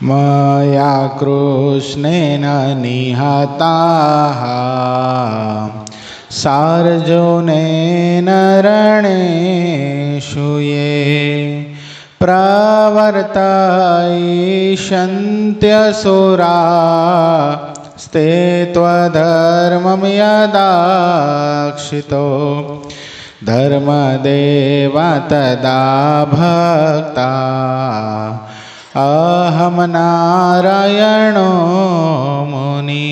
मया कृष्णेन निहताः सार्जुनेन रणेषु ये प्रवर्तयिष्यन्त्यसुरा स्ते त्वधर्मं यदाक्षितो धर्मदेव तदा भक्ता अहम नारायणो मुनि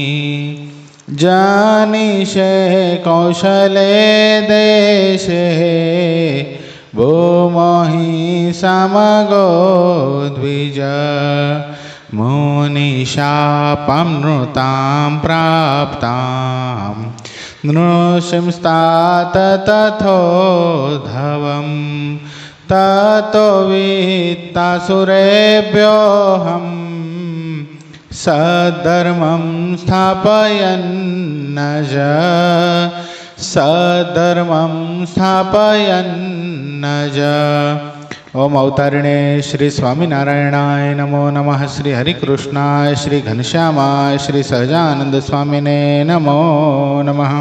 जानीषे कौशले देशे भूमहि समगो द्विज मुनिशापमृतां प्राप्तां नृसिंस्तात तथोद्धवम् ततो वित्तासुरेभ्योऽहं सद्धर्मं स्थापयन्नज सद्धर्मं स्थापयन्नज। ओम अवतारिणे श्री स्वामीनारायणाय नमो नमः। श्री हरिकृष्णाय श्री घनश्यामाय श्री सहजानंद स्वामीने नमो नमः।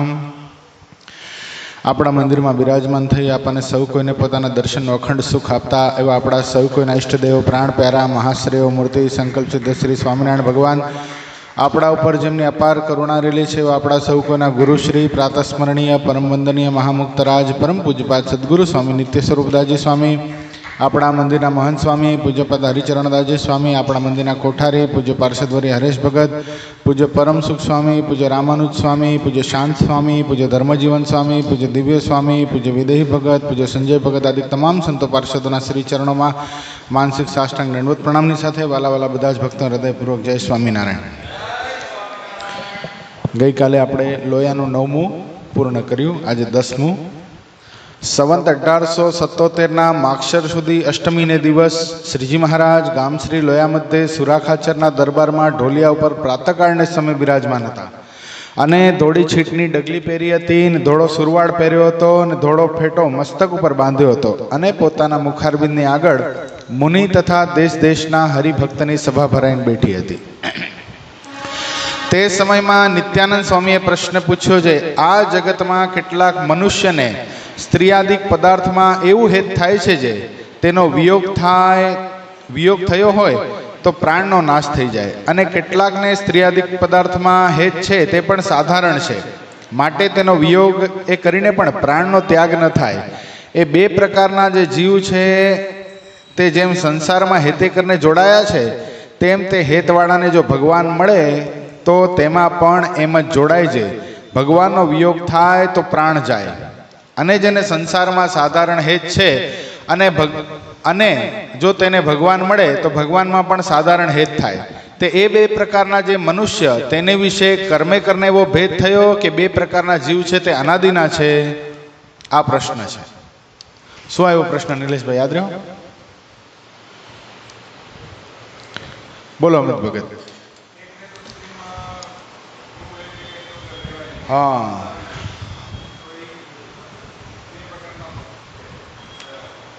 આપણા મંદિરમાં બિરાજમાન થઈ આપણને સૌ કોઈને પોતાના દર્શનનો અખંડ સુખ આપતા એવા આપણા સૌ કોઈના ઈષ્ટદેવો પ્રાણ પ્યારા મહાશ્રેયો મૂર્તિ સંકલ્પ સિદ્ધ શ્રી સ્વામિનારાયણ ભગવાન આપણા ઉપર જેમની અપાર કરુણા રેલી છે એવા આપણા સૌ કોઈના ગુરુશ્રી પ્રાતસ્મરણીય પરમ વંદનીય મહામુક્તરાજ પરમ પૂજ્યપાદ સદગુરુ સ્વામી નિત્ય સ્વરૂપદાસજી સ્વામી, આપણા મંદિરના મહંત સ્વામી પૂજ્યપાદ હરિચરણદાસજી સ્વામી, આપણા મંદિરના કોઠારી પૂજ્ય પાર્ષદવરી હરેશ ભગત, પૂજ્ય પરમ સુખ સ્વામી, પૂજ્ય રામાનુજ સ્વામી, પૂજ્ય શાંત સ્વામી, પૂજ્ય ધર્મજીવન સ્વામી, પૂજ્ય દિવ્ય સ્વામી, પૂજ્ય વિદેહી ભગત, પૂજ્ય સંજય ભગત આદિ તમામ સંતો પાર્ષદોના શ્રી ચરણોમાં માનસિક સાષ્ટાંગ દંડવત પ્રણામની સાથે વાલા વાલા બધા જ ભક્તો હૃદયપૂર્વક જય સ્વામિનારાયણ. ગઈકાલે આપણે લોયાનું 9મું પૂર્ણ કર્યું, આજે 10મું. સંવત 1877ના માક્ષર સુધી અષ્ટમીને દિવસ શ્રીજી મહારાજ ગામશ્રી લોયા મધ્યે સુરાખાચરના દરબારમાં ઢોલિયા ઉપર પ્રાતકાળને સમય બિરાજમાન હતા અને ધોળી છીટની ડગલી પહેરી હતી ને ધોળો સુરવાળ પહેર્યો હતો અને ધોળો ફેટો મસ્તક ઉપર બાંધ્યો હતો અને પોતાના મુખારબિંદની આગળ મુનિ તથા દેશ દેશના હરિભક્તની સભા ભરાઈને બેઠી હતી. તે સમયમાં નિત્યાનંદ સ્વામીએ પ્રશ્ન પૂછ્યો છે, આ જગતમાં કેટલાક મનુષ્યને સ્ત્રીયાદિક પદાર્થમાં એવું હેત થાય છે જે તેનો વિયોગ થયો હોય તો પ્રાણનો નાશ થઈ જાય, અને કેટલાકને સ્ત્રીયાદિક પદાર્થમાં હેત છે તે પણ સાધારણ છે માટે તેનો વિયોગ એ કરીને પણ પ્રાણનો ત્યાગ ન થાય. એ બે પ્રકારના જે જીવ છે તે જેમ સંસારમાં હેતે કરીને જોડાયા છે તેમ તે હેતવાળાને જો ભગવાન મળે તો તેમાં પણ એમ જ જોડાય છે. ભગવાનનો વિયોગ થાય તો પ્રાણ જાય, અને જેને સંસારમાં સાધારણ હેત છે અને જો તેને ભગવાન મળે તો ભગવાનમાં પણ સાધારણ હેત થાય. તે એ બે પ્રકારના જે મનુષ્ય તેને વિશે કર્મે કરને એવો ભેદ થયો કે બે પ્રકારના જીવ છે તે અનાદિના છે? આ પ્રશ્ન છે. શું આવ્યો પ્રશ્ન નિલેશભાઈ, યાદ રહ્યો? બોલો અમિત ભગત. હા,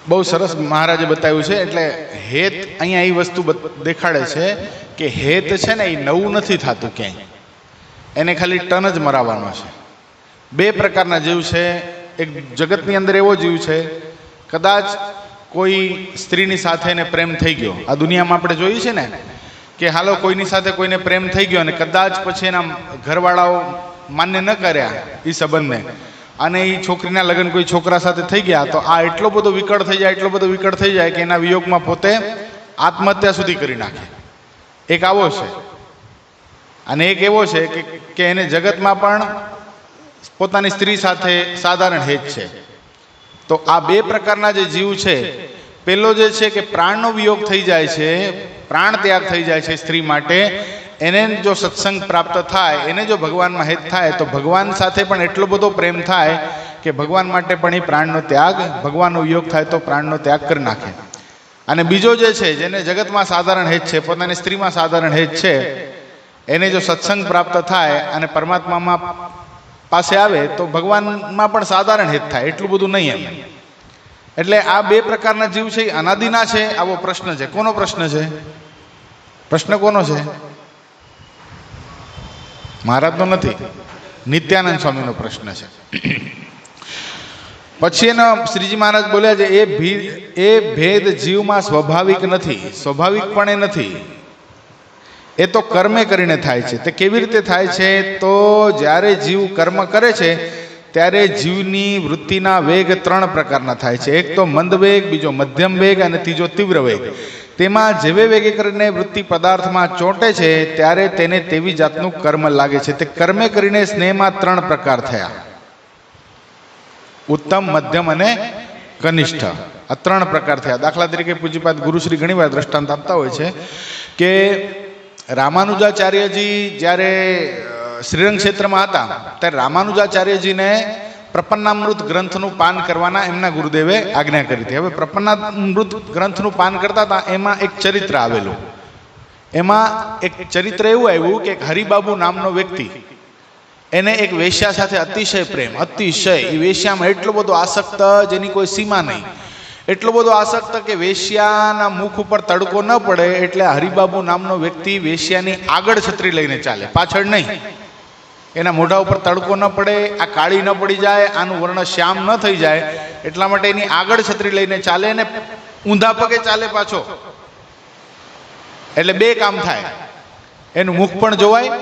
બહુ સરસ મહારાજે બતાવ્યું છે. એટલે હેત અહીંયા એ વસ્તુ દેખાડે છે કે હેત છે ને એ નવું નથી થતું ક્યાંય, એને ખાલી ટન જ મરાવવાનો છે. બે પ્રકારના જીવ છે. એક જગતની અંદર એવો જીવ છે, કદાચ કોઈ સ્ત્રીની સાથે એને પ્રેમ થઈ ગયો. આ દુનિયામાં આપણે જોઈએ છે ને કે હાલો કોઈની સાથે કોઈને પ્રેમ થઈ ગયો અને કદાચ પછી એના ઘરવાળાઓ માન્ય ન કર્યા એ સંબંધને, અને એ છોકરીના લગ્ન કોઈ છોકરા સાથે થઈ ગયા, તો આ એટલો બધો વિકળ થઈ જાય કે એના વિયોગમાં પોતે આત્મહત્યા સુધી કરી નાખે. એક આવો છે, અને એક એવો છે કે એને જગતમાં પણ પોતાની સ્ત્રી સાથે સાધારણ હેત છે. તો આ બે પ્રકારના જે જીવ છે, પેલો જે છે કે પ્રાણનો વિયોગ થઈ જાય છે, પ્રાણ ત્યાગ થઈ જાય છે સ્ત્રી માટે, એને જો સત્સંગ પ્રાપ્ત થાય, એને જો ભગવાનમાં હેત થાય તો ભગવાન સાથે પણ એટલો બધો પ્રેમ થાય કે ભગવાન માટે પણ એ પ્રાણનો ત્યાગ, ભગવાનનો વિયોગ થાય તો પ્રાણનો ત્યાગ કરી નાખે. અને બીજો જે છે જેને જગતમાં સાધારણ હેત છે, પોતાની સ્ત્રીમાં સાધારણ હેત છે, એને જો સત્સંગ પ્રાપ્ત થાય અને પરમાત્મામાં પાસે આવે તો ભગવાનમાં પણ સાધારણ હેત થાય, એટલું બધું નહીં એમ. એટલે આ બે પ્રકારના જીવ છે એ અનાદિના છે, આવો પ્રશ્ન છે. કોનો પ્રશ્ન છે? પ્રશ્ન કોનો છે? મહારાજનો નથી, નિત્યાનંદ સ્વામીનો પ્રશ્ન છે. પછી એનો શ્રીજી મહારાજ બોલ્યા છે એ ભેદ જીવમાં સ્વાભાવિક નથી, સ્વાભાવિકપણે નથી, એ તો કર્મે કરીને થાય છે. તે કેવી રીતે થાય છે? તો જ્યારે જીવ કર્મ કરે છે ત્યારે જીવની વૃત્તિના વેગ 3 પ્રકારના થાય છે. એક તો મંદ વેગ, બીજો મધ્યમ વેગ અને ત્રીજો તીવ્ર વેગ. તેમાં જેવે વેગે કરીને વૃત્તિ પદાર્થમાં ચોંટે છે ત્યારે તેને તેવી જાતનું કર્મ લાગે છે. તે કર્મે કરીને સ્નેહમાં 3 પ્રકાર થયા, ઉત્તમ, મધ્યમ અને કનિષ્ઠ. આ 3 પ્રકાર થયા. દાખલા તરીકે પૂજ્યપાદ ગુરુશ્રી ઘણીવાર દ્રષ્ટાંત આપતા હોય છે કે રામાનુજાચાર્યજી જ્યારે શ્રીરંગ ક્ષેત્રમાં હતા ત્યારે રામાનુજાચાર્યજીને પ્રપન્નામૃત ગ્રંથનું પાન કરવાના એમના ગુરુદેવે આજ્ઞા કરી હતી. હવે પ્રપન્નામૃત ગ્રંથનું પાન કરતા હતા એમાં એક ચરિત્ર આવેલું. એમાં એક ચરિત્ર એવું આવ્યું કે હરિબાબુ નામનો વ્યક્તિ, એને એક વેશ્યા સાથે અતિશય પ્રેમ, અતિશય, એ વેશ્યામાં એટલો બધો આસક્ત જેની કોઈ સીમા નહીં, એટલો બધો આસક્ત કે વેશ્યાના મુખ ઉપર તડકો ન પડે એટલે હરિબાબુ નામનો વ્યક્તિ વેશ્યાની આગળ છત્રી લઈને ચાલે, પાછળ નહીં. એના મોઢા ઉપર તડકો ન પડે, આ કાળી ન પડી જાય, આનું વર્ણ શ્યામ ન થઈ જાય એટલા માટે એની આગળ છત્રી લઈને ચાલે ને ઊંધા પગે ચાલે પાછો. એટલે 2 કામ થાય, એનું મુખ પણ જોવાય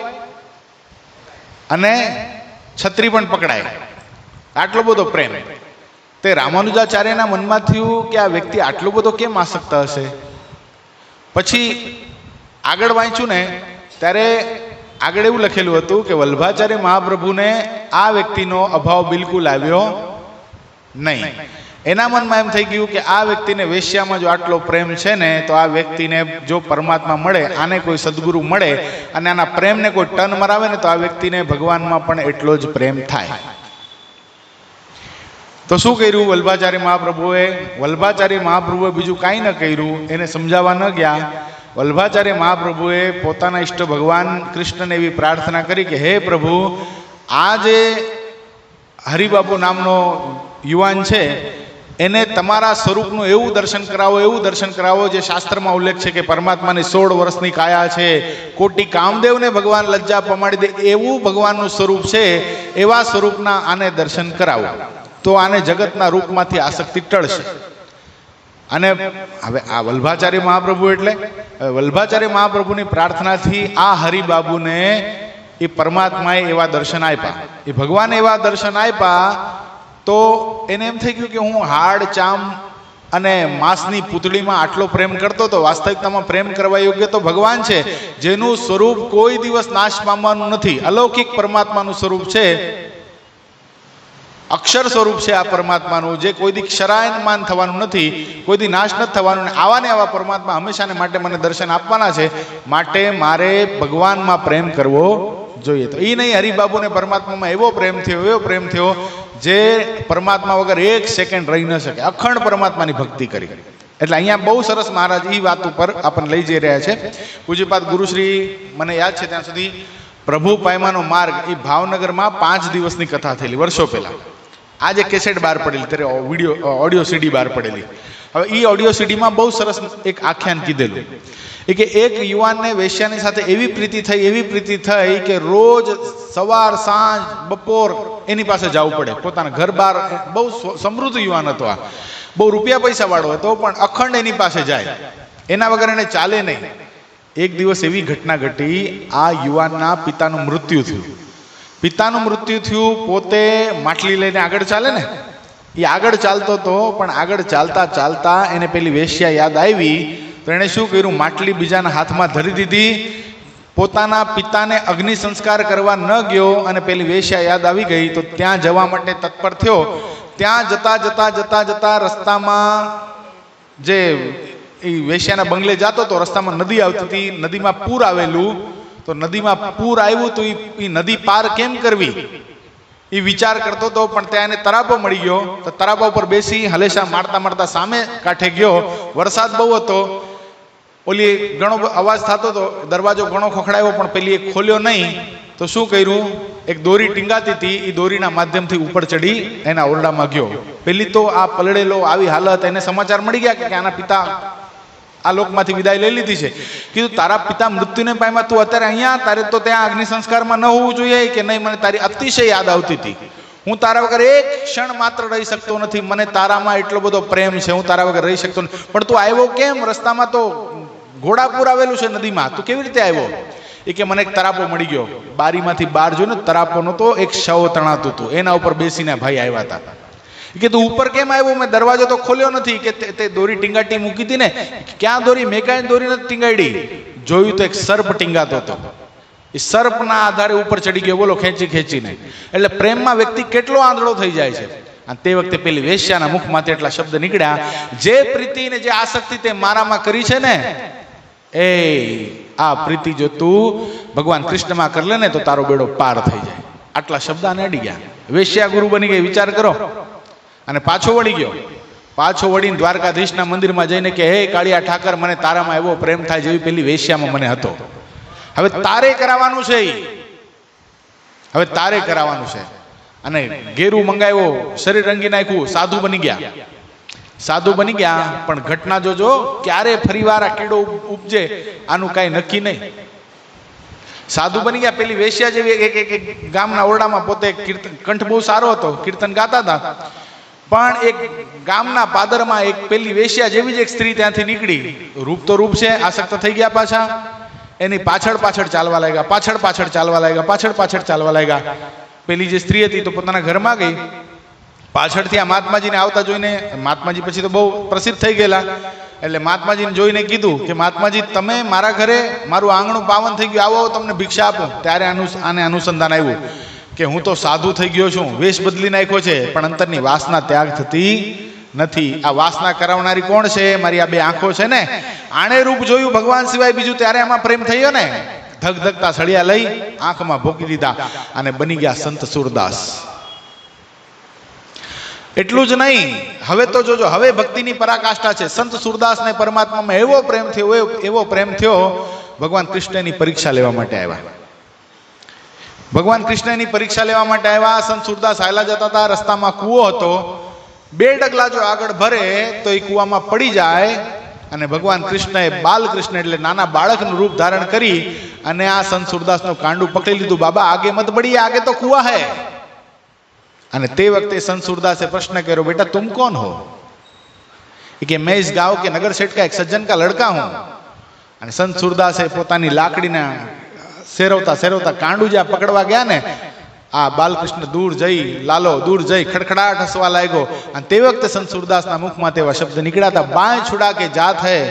અને છત્રી પણ પકડાય. આટલો બધો પ્રેમ. તે રામાનુજાચાર્યના મનમાં થયું કે આ વ્યક્તિ આટલો બધો કેમ આસક્ત હશે. પછી આગળ વાંચ્યું ને ત્યારે આગળ એવું લખેલું હતું કે વલ્ભાચાર્ય મહાપ્રભુને આ વ્યક્તિનો અભાવ બિલકુલ આવ્યો નહીં. એના મનમાં એમ થઈ ગયું કે આ વ્યક્તિને વેશ્યામાં જો આટલો પ્રેમ છે ને તો આ વ્યક્તિને જો પરમાત્મા મળે, આને કોઈ સદગુરુ મળે અને આના પ્રેમને કોઈ ટન મરાવે ને તો આ વ્યક્તિને ભગવાનમાં પણ એટલો જ પ્રેમ થાય. તો શું કર્યું વલ્ભાચાર્ય મહાપ્રભુએ? વલ્ભાચાર્ય મહાપ્રભુએ બીજું કાંઈ ન કર્યું, એને સમજાવવા ન ગયા. વલ્ભાચાર્ય મહાપ્રભુએ પોતાના ઈષ્ટ ભગવાન કૃષ્ણને એવી પ્રાર્થના કરી કે હે પ્રભુ, આ જે હરિબાબુ નામનો યુવાન છે એને તમારા સ્વરૂપનું એવું દર્શન કરાવો, એવું દર્શન કરાવો જે શાસ્ત્રમાં ઉલ્લેખ છે કે પરમાત્માની 16 વર્ષની કાયા છે, કોટી કામદેવને ભગવાન લજ્જા પમાડી દે એવું ભગવાનનું સ્વરૂપ છે, એવા સ્વરૂપના આને દર્શન કરાવો તો આને જગતના રૂપમાંથી આસક્તિ ટળશે. અને હવે આ વલ્ભાચાર્ય મહાપ્રભુ એટલે વલ્ભાચાર્ય મહાપ્રભુની પ્રાર્થનાથી આ હરિબાબુને એ પરમાત્માએ એવા દર્શન આપ્યા, એ ભગવાને એવા દર્શન આપ્યા તો એને એમ થઈ ગયું કે હું હાડ, ચામ અને માંસની પૂતળીમાં આટલો પ્રેમ કરતો હતો, વાસ્તવિકતામાં પ્રેમ કરવા યોગ્ય તો ભગવાન છે જેનું સ્વરૂપ કોઈ દિવસ નાશ પામવાનું નથી. અલૌકિક પરમાત્માનું સ્વરૂપ છે, અક્ષર સ્વરૂપ છે આ પરમાત્માનું, જે કોઈ દી ક્ષરાયમાન થવાનું નથી, કોઈ દી નાશ નથી થવાનું. આવા ને આવા પરમાત્મા હંમેશાને માટે મને દર્શન આપવાના છે, માટે મારે ભગવાનમાં પ્રેમ કરવો જોઈએ. તો એ નહીં, હરિબાબુને પરમાત્મામાં એવો પ્રેમ થયો જે પરમાત્મા વગર 1 સેકન્ડ રહી ન શકે, અખંડ પરમાત્માની ભક્તિ કરી. એટલે અહીંયા બહુ સરસ મહારાજ એ વાત ઉપર આપણને લઈ જઈ રહ્યા છે. પૂજ્યપાદ ગુરુશ્રી, મને યાદ છે ત્યાં સુધી, પ્રભુ પાયમાનો માર્ગ એ ભાવનગરમાં 5 દિવસની કથા થયેલી વર્ષો પહેલા. આજે કેસેટ બહાર પડેલી, ત્યારે વિડીયો ઓડિયો સીડી બહાર પડેલી. હવે એ ઓડિયો સીડીમાં બહુ સરસ એક આખ્યાન કીધેલું કે એક યુવાનને વેશ્યાની સાથે એવી પ્રીતિ થઈ કે રોજ સવાર, સાંજ, બપોર એની પાસે જવું પડે. પોતાના ઘર બહાર, બહુ સમૃદ્ધ યુવાન હતો, આ બહુ રૂપિયા પૈસા વાળો હતો, પણ અખંડ એની પાસે જાય, એના વગર એને ચાલે નહીં. એક દિવસ એવી ઘટના ઘટી, આ યુવાનના પિતાનું મૃત્યુ થયું. પોતે માટલી લઈને આગળ ચાલે ને, એ આગળ ચાલતો હતો, પણ આગળ ચાલતા એને પેલી વેશ્યા યાદ આવી તો એણે શું કર્યું, માટલી બીજાના હાથમાં ધરી દીધી. પોતાના પિતાને અગ્નિ સંસ્કાર કરવા ન ગયો અને પેલી વેશ્યા યાદ આવી ગઈ તો ત્યાં જવા માટે તત્પર થયો. ત્યાં જતા રસ્તામાં જે એ વેશ્યાના બંગલે જતો તો રસ્તામાં નદી આવતી હતી, નદીમાં પૂર આવેલું. તો નદીમાં પૂર આવ્યું તો એ નદી પાર કેમ કરવી એ વિચાર કરતો હતો, પણ ત્યાં એને તરાપો મળી ગયો. તો તરાપા ઉપર બેસી હલેશા મારતા સામે કાંઠે ગયો. વરસાદ બહુ હતો, ઓલી ઘણો અવાજ થતો હતો, દરવાજો ઘણો ખખડાયો પણ પેલી એક ખોલ્યો નહીં. તો શું કર્યું, એક દોરી ટીંગાતી હતી, એ દોરીના માધ્યમથી ઉપર ચડી એના ઓરડામાં ગયો. પેલી તો આ પલળેલો આવી હાલત, એને સમાચાર મળી ગયા કે આના પિતા આ લોકમાંથી વિદાય લઈ લીધી છે. કીધું તારા પિતા મૃત્યુને પામ્યા, તું અત્યારે અહીંયા, તારે તો ત્યાં અગ્નિ સંસ્કારમાં ન હોવું જોઈએ કે નહીં? મને તારી અતિશય યાદ આવતી હતી. હું તારા વગર એક ક્ષણ માત્ર રહી શકતો નથી. મને તારામાં એટલો બધો પ્રેમ છે, હું તારા વગર રહી શકતો નથી. પણ તું આવ્યો કેમ? રસ્તામાં તો ઘોડાપુર આવેલું છે નદીમાં, તું કેવી રીતે આવ્યો? એ કે મને એક તરાપો મળી ગયો. બારીમાંથી બહાર જોયું ને, તરાપોનો તો એક શવ તણાતું હતું, એના ઉપર બેસીને ભાઈ આવ્યા હતા. કે તું ઉપર કેમ આવ્યો? મેં દરવાજો તો ખોલ્યો નથી. કે તે દોરી ટીંગાટી મૂકી હતી ને? ક્યાં દોરી? મેં કાંઈ દોરી નથી ટીંગાડી. જોયું તો એક સર્પ ટીંગાતો હતો. એ સર્પના આધારે ઉપર ચડી ગયો, બોલો, ખેંચી ખેંચીને. એટલે પ્રેમમાં વ્યક્તિ કેટલો આંધળો થઈ જાય છે. અને તે વખતે પેલી વેશ્યાના મુખમાંથી એટલા શબ્દ નીકળ્યા, જે પ્રીતિ ને જે આસક્તિ તે મારામાં કરી છે ને, એ આ પ્રીતિ જો તું ભગવાન કૃષ્ણમાં કરી લે ને તો તારો બેડો પાર થઈ જાય. આટલા શબ્દ આને અડી ગયા. વેશ્યા ગુરુ બની ગઈ, વિચાર કરો. અને પાછો વળી ગયો. પાછો વળીને દ્વારકાધીશના મંદિરમાં જઈને કે હે કાળિયા ઠાકર, મને તારામાં એવો પ્રેમ થાય જેવી પેલી વેશ્યામાં મને હતો. હવે તારે કરાવવાનું છે, હવે તારે કરાવવાનું છે. અને ઘેરું મંગાવ્યો, શરીર રંગી નાખ્યું, સાધુ બની ગયા. સાધુ બની ગયા, પણ ઘટના જોજો, ક્યારે ફરીવાર આ કીડો ઉપજે આનું કાંઈ નક્કી નહીં. સાધુ બની ગયા, પેલી વેશ્યા જેવી એક ગામના ઓરડામાં પોતે કીર્તન, કંઠ બહુ સારો હતો, કીર્તન ગાતા હતા. પણ એક ગામના પાદરમાં એક પેલી વેશ્યા જેવી જ એક સ્ત્રી ત્યાંથી નીકળી. રૂપ તો રૂપ છે, આસક્ત થઈ ગયા પાછા. એની પાછળ પાછળ ચાલવા લાગ્યા, પાછળ પાછળ ચાલવા લાગ્યા, પાછળ પાછળ ચાલવા લાગ્યા. પેલી જે સ્ત્રી હતી તો પોતાના ઘરમાં ગઈ. પાછળથી આ મહાત્માજીને આવતા જોઈને, મહાત્માજી પછી તો બહુ પ્રસિદ્ધ થઈ ગયેલા, એટલે મહાત્માજીને જોઈને કીધું કે મહાત્માજી, તમે મારા ઘરે, મારું આંગણું પાવન થઈ ગયું, આવો તમને ભિક્ષા આપું. ત્યારે આને અનુસંધાન આવ્યું કે હું તો સાધુ થઈ ગયો છું, વેશ બદલી નાખ્યો છે, પણ અંતરની વાસના ત્યાગ થતી નથી. આ વાસના કરાવનારી કોણ છે? મારી આ બે આંખો છે ને, આણે રૂપ જોયું ભગવાન સિવાય બીજું, ત્યારે આમાં પ્રેમ થયો ને. ધગ ધગતા સળિયા લઈ આંખમાં ભોકી દીધા અને બની ગયા સંત સુરદાસ. એટલું જ નહીં, હવે તો જોજો, હવે ભક્તિની પરાકાષ્ઠા છે. સંત સુરદાસને પરમાત્મામાં એવો પ્રેમ થયો, એવો પ્રેમ થયો, ભગવાન કૃષ્ણની પરીક્ષા લેવા માટે આવ્યા. ભગવાન કૃષ્ણની પરીક્ષા લેવા માટે આવ્યા. સંત સુરદાસ હાલા જતા હતા, રસ્તામાં કૂવો હતો. 2 ડગલા જો આગળ ભરે તો એ કૂવામાં પડી જાય. અને ભગવાન કૃષ્ણએ બાલકૃષ્ણ એટલે નાના બાળકનું રૂપ ધારણ કરી અને આ સંત સુરદાસનું કાંડું પકડી લીધું. બાબા આગે મત બઢીએ, આગે તો કૂવા હૈ. અને તે વખતે સંત સુરદાસે પ્રશ્ન કર્યો, બેટા तुम कौन हो? कि मैं इस गांव के नगर सेठ का एक सज्जन का लड़का हूं. અને સંત સુરદાસે પોતાની લાકડીના સેરવતા સેરવતા કાંડું જ્યાં પકડવા ગયા ને, આ બાલકૃષ્ણ દૂર જઈ, લાલો દૂર જઈ ખડખડાટ હસવા લાગ્યો. અને તે વખતે સંત સુરદાસના મુખમાં તેવા શબ્દ નીકળ્યા હતા, બાય છુડા કે જાત હૈ,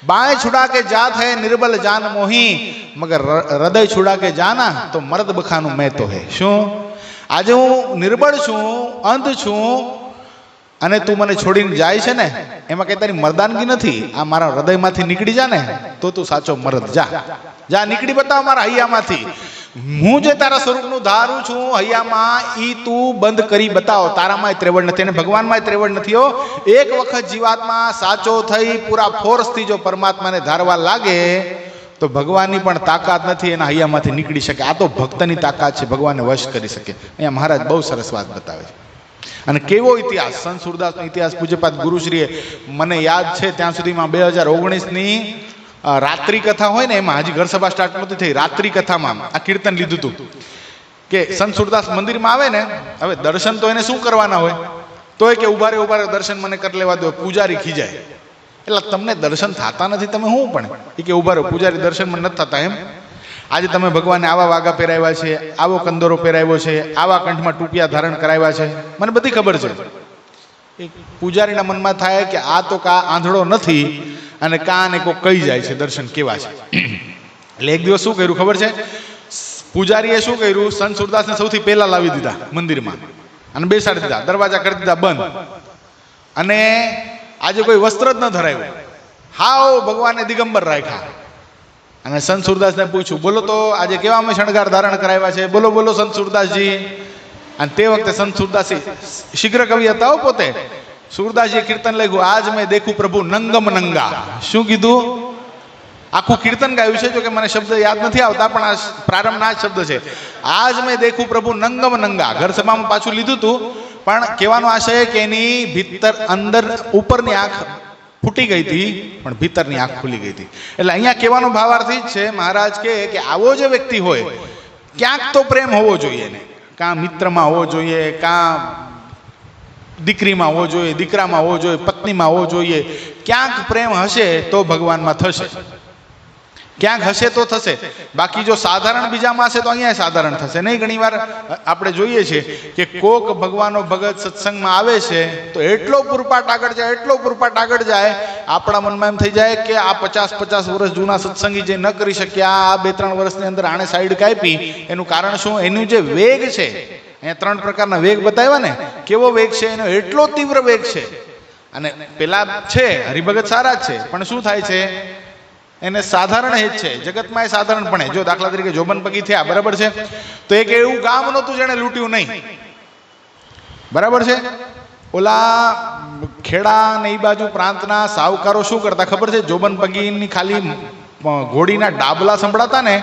बाएं छुड़ा के जात है निर्बल जान मोही, मगर हृदय छुड़ा के जाना तो मर्द बखाનું મેં તો હે. શું આજે હું નિર્બળ છું, અંધ છું, અને તું મને છોડીને જાય છે ને, એમાં કઈ તારી મર્દાનગી નથી. આ મારા હૃદયમાંથી નીકળી જા ને તો તું સાચો મર્દ. જા જા, નીકળી બતાવ મારા હૈયામાંથી. હું જે તારા સ્વરૂપનું ધારું છું હૈયામાં, ઈ તું બંધ કરી બતાવો. તારામાં ત્રેવડ નથી અને ભગવાનમાં ત્રેવડ નથી. હો, એક વખત જીવાત્મા સાચો થઈ પૂરા ફોર્સથી જો પરમાત્માને ધારવા લાગે તો ભગવાનની પણ તાકાત નથી એના હૈયામાંથી નીકળી શકે. આ તો ભક્તની તાકાત છે, ભગવાનને વશ કરી શકે. અહીંયા મહારાજ બહુ સરસ વાત બતાવે છે. અને કેવો ઇતિહાસ, સંત સુરદાસનો ઇતિહાસ પૂજ્યપાદ ગુરુશ્રીએ, મને યાદ છે ત્યાં સુધીમાં 2019ની રાત્રિ કથા હોય ને, એમાં હજી ઘર સભા સ્ટાર્ટ નહોતી થઈ, રાત્રિ કથામાં આ કીર્તન લીધું હતું કે સંત સુરદાસ મંદિરમાં આવે ને, હવે દર્શન તો એને શું કરવાના હોય, તો એ કે ઉભા રે દર્શન મને કરી લેવા દો. પૂજારી ખીજાય, એટલે તમને દર્શન થતા નથી, તમે શું પણ? એ કે ઉભા રહો, પૂજારી દર્શન મને નથી થતા. એમ આજે તમે ભગવાનને આવા વાગા પહેરાવ્યા છે, આવો કંદોરો પહેરાવ્યો છે, આવા કંઠમાં ટૂપિયા ધારણ કરાવ્યા છે, મને બધી ખબર છે. પૂજારીના મનમાં થાય કે આ તો કા આંધળો નથી અને કાને કોઈ કહી જાય છે દર્શન કેવા છે. એટલે એક દિવસ શું કર્યું ખબર છે? પૂજારીએ શું કર્યું? સંત સુરદાસને સૌથી પહેલા લાવી દીધા મંદિરમાં અને બેસાડી દીધા, દરવાજા કરી દીધા બંધ. અને આજે કોઈ વસ્ત્ર જ ન ધરાવ્યું, હાવ ભગવાનને દિગંબર રાખ્યા. અને સંત સુરદાસને પૂછ્યું, બોલો તો આજે કેવા અમે શણગાર ધારણ કરાવ્યા છે, બોલો બોલો સંત સુરદાસજી. અને તે વખતે સંત સુરદાસી શીઘ્ર કવિ હતા પોતે. સુરદાસજીએ કીર્તન લખ્યું, આજ મેં દેખું પ્રભુ નંગમ નંગા. શું કીધું? આખું કીર્તન ગાયું છે, જો કે મને શબ્દ યાદ નથી આવતા, પણ આ પ્રારંભના જ શબ્દ છે. આજ મેં દેખું પ્રભુ નંગમ નંગા. ઘર સભામાં પાછું લીધું હતું, પણ કહેવાનો આશય કે એની ભીતર અંદર ઉપરની આંખ ફૂટી ગઈ હતી પણ ભીતરની આંખ ખુલી ગઈ હતી. એટલે અહીંયા કહેવાનો ભાવાર્થ જ છે, મહારાજ કે આવો જે વ્યક્તિ હોય ક્યાંક તો પ્રેમ હોવો જોઈએ ને, કાં મિત્રમાં હોવો જોઈએ, કાં દીકરીમાં હોવો જોઈએ, દીકરામાં હોવો જોઈએ, પત્નીમાં હોવો જોઈએ. ક્યાંક પ્રેમ હશે તો ભગવાનમાં થશે, ક્યાંક હશે તો થશે. બાકી જો સાધારણ બીજામાં હશે તો અહીંયા સાધારણ થશે નહીં. ઘણીવાર આપણે જોઈએ છે કે કોક ભગવાનનો ભગત સત્સંગમાં આવે છે તો એટલો પૂરપાટ આગળ જાય, એટલો પૂરપાટ આગળ જાય, આપણા મનમાં એમ થઈ જાય કે આ 50 વર્ષ જૂના સત્સંગી જે ન કરી શક્યા, આ 2-3 વર્ષની અંદર આણે સાઈડ કાપી. એનું કારણ શું? એનું જે વેગ છે, અહીંયા 3 પ્રકારના વેગ બતાવ્યા ને, કેવો વેગ છે એનો, એટલો તીવ્ર વેગ છે. અને પેલા છે હરિભગત સારા જ છે, પણ શું થાય છે, એને સાધારણ હેત છે, જગતમાં એ સાધારણપણે. જો દાખલા તરીકે જોબન પગી થયા, બરાબર છે, તો એક એવું ગામ નહોતું જેને લૂંટ્યું નહીં, બરાબર છે. ઓલા ખેડા ને એ બાજુ પ્રાંતના સાવકારો શું કરતા ખબર છે? જોબન પગીની ખાલી ઘોડીના ડાબલા સંભળાતા ને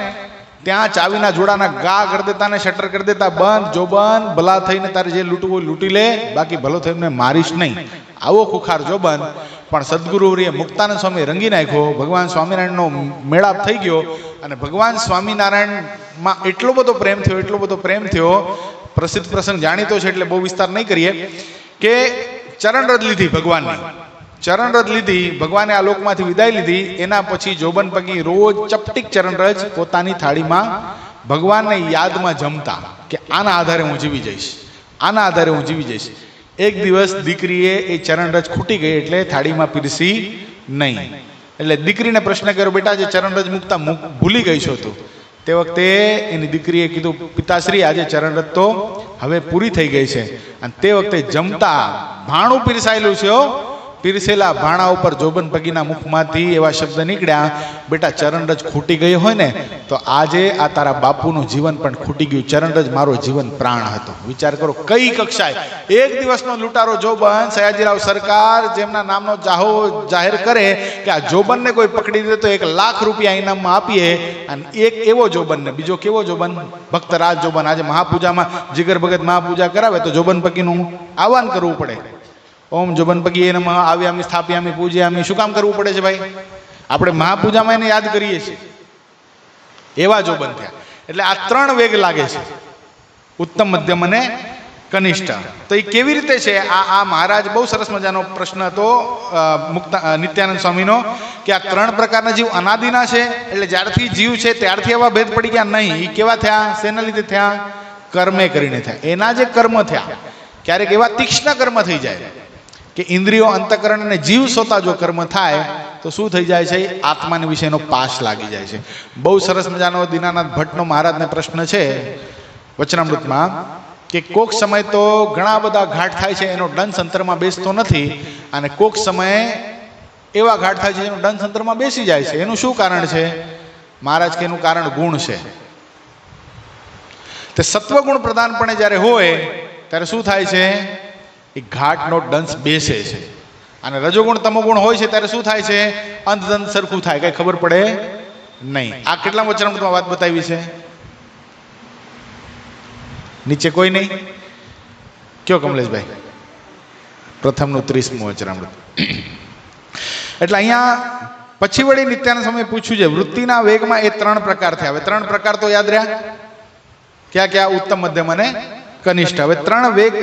ત્યાં ચાવીના જોડાના ગા કરી દેતા ને શટર કરી દેતા, બંધ જોબન, ભલા થઈને તારે જે લૂંટવું હોય લૂંટી લે, બાકી ભલો થઈને મારીશ નહીં. આવો ખુખાર જોબન. પણ સદગુરુએ મુક્તાનંદ સ્વામી રંગી નાખ્યો. ભગવાન સ્વામિનારાયણનો મેળાપ થઈ ગયો અને ભગવાન સ્વામિનારાયણમાં એટલો બધો પ્રેમ થયો, એટલો બધો પ્રેમ થયો. પ્રસિદ્ધ પ્રસંગ જાણીતો છે એટલે બહુ વિસ્તાર નહીં કરીએ, કે ચરણરજ લીધી ભગવાનની, ચરણરજ લીધી ભગવાને આ લોકમાંથી વિદાય લીધી. એના પછી જોબન પગી રોજ ચપટીક ચરણરજ પોતાની થાળીમાં ભગવાનને યાદમાં જમતા કે આના આધારે હું જીવી જઈશ, આના આધારે હું જીવી જઈશ. એક દિવસ દીકરીએ એ ચરણરજ ખૂટી ગઈ એટલે થાળીમાં પીરસી નહીં. એટલે દીકરીને પ્રશ્ન કર્યો, બેટા જે ચરણરજ મૂકતા ભૂલી ગઈ છો તું? તે વખતે એની દીકરીએ કીધું, પિતાશ્રી આજે ચરણરજ તો હવે પૂરી થઈ ગઈ છે. અને તે વખતે જમતા ભાણું પીરસાયેલું છે, પીરસેલા ભાણા ઉપર જોબન પગીના મુખમાંથી એવા શબ્દ નીકળ્યા, બેટા ચરણરજ ખૂટી ગઈ હોય ને તો આજે આ તારા બાપુનું જીવન પણ ખૂટી ગયું. ચરણરજ મારો જીવન પ્રાણ હતો. વિચાર કરો કઈ કક્ષાએ. એક દિવસનો લૂંટારો જોબન, સયાજીરાવ સરકાર જેમના નામનો જાહેર કરે કે આ જોબનને કોઈ પકડી દે તો 1 લાખ રૂપિયા ઇનામમાં આપીએ. અને એક એવો જોબન ને બીજો કેવો જોબન? ભક્તરાજ જોબન. આજે મહાપૂજામાં જીગર ભગત મહાપૂજા કરાવે તો જોબન પગીનું આહવાન કરવું પડે. ઓમ જોબન પગી એને આવ્યામી સ્થાપ્યામી પૂજ્યામી. શું કામ કરવું પડે છે ભાઈ? આપણે મહાપૂજામાં એને યાદ કરીએ છીએ. એવા જોબન થયા. એટલે આ 3 વેગ લાગે છે, ઉત્તમ, મધ્યમ અને કનિષ્ઠ. તો એ કેવી રીતે છે? આ મહારાજ બહુ સરસ મજાનો પ્રશ્ન હતો નિત્યાનંદ સ્વામીનો, કે આ 3 પ્રકારના જીવ અનાદિના છે. એટલે જ્યારથી જીવ છે ત્યારથી એવા ભેદ પડી ગયા નહીં. એ કેવા થયા? શેના લીધે થયા? કર્મે કરીને થયા. એના જે કર્મ થયા, ક્યારેક એવા તીક્ષ્ણ કર્મ થઈ જાય કે ઇન્દ્રિયો, અંતકરણ અને જીવ સોતા જો કર્મ થાય તો શું થઈ જાય છે? આત્માને વિશેનો પાશ લાગી જાય છે. બહુ સરસ મજાનો દીનાનાથ ભટ્ટનો મહારાજને પ્રશ્ન છે વચનામૃતમાં, કે કોક સમય તો ઘણા બધા ઘાટ થાય છે એનો દંશ અંતરમાં બેસતો નથી, અને કોક સમયે એવા ઘાટ થાય છે એનો દંશ અંતરમાં બેસી જાય છે. એનું શું કારણ છે? મહારાજ કે એનું કારણ ગુણ છે. તે સત્વગુણ પ્રધાનપણે જ્યારે હોય ત્યારે શું થાય છે? એ ઘાટનો દંશ બેસે છે. અને રજોગુણ તમોગુણ હોય છે ત્યારે શું થાય છે? અંતદંત સરખું થાય, કઈ ખબર પડે નહીં. આ કેટલા વચનામૃતમાં વાત બતાવી છે? નીચે કોઈ નહીં? કયો કમલેશભાઈ? પ્રથમનું 30મું વચનામૃત. એટલે અહીંયા પછી વળી નિત્યાનંદ સ્વામીએ પૂછ્યું છે, વૃત્તિના વેગમાં એ 3 પ્રકાર થયા. હવે 3 પ્રકાર તો યાદ રહ્યા. ક્યાં ક્યાં? ઉત્તમ, મધ્યમ અને કનિષ્ઠ. હવે 3 વેગ,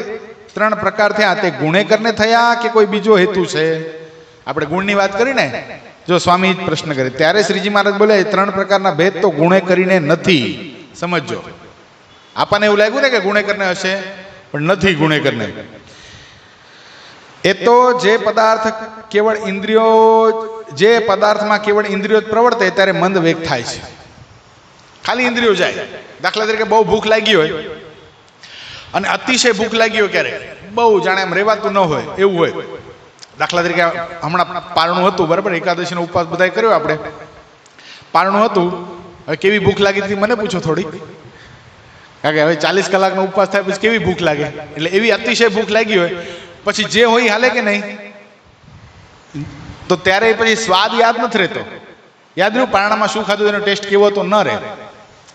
3 પ્રકાર થયા. તે ગુણે કરને થયા કે કોઈ બીજો હેતુ છે? આપણે ગુણની વાત કરીને જો સ્વામી પ્રશ્ન કરે ત્યારે શ્રીજી મહારાજ બોલે 3 પ્રકારના ભેદ તો ગુણે કરીને નથી. સમજો, આપણને એવું લાગ્યું ને કે ગુણે કરને હશે, પણ નથી ગુણે કરને. એ તો જે પદાર્થ કેવળ ઇન્દ્રિયો, જે પદાર્થમાં કેવળ ઇન્દ્રિયો જ પ્રવર્તે ત્યારે મંદ વેગ થાય છે. ખાલી ઇન્દ્રિયો જાય. દાખલા તરીકે બહુ ભૂખ લાગી હોય અને અતિશય ભૂખ લાગી હોય, ક્યારેક બહુ જાણે એમ રહેવાતું ન હોય એવું હોય. દાખલા તરીકે હમણાં પારણું હતું, બરાબર, એકાદશીનો ઉપવાસ બધાય કર્યો આપણે, પારણું હતું. હવે કેવી ભૂખ લાગી હતી મને પૂછો થોડી, કારણ કે હવે 40 કલાકનો ઉપવાસ થાય પછી કેવી ભૂખ લાગે. એટલે એવી અતિશય ભૂખ લાગી હોય, પછી જે હોય હાલે કે નહીં? તો ત્યારે પછી સ્વાદ યાદ નથી રહેતો. યાદ રહ્યું પારણામાં શું ખાધું, એનો ટેસ્ટ કેવો હતો? ન રહે.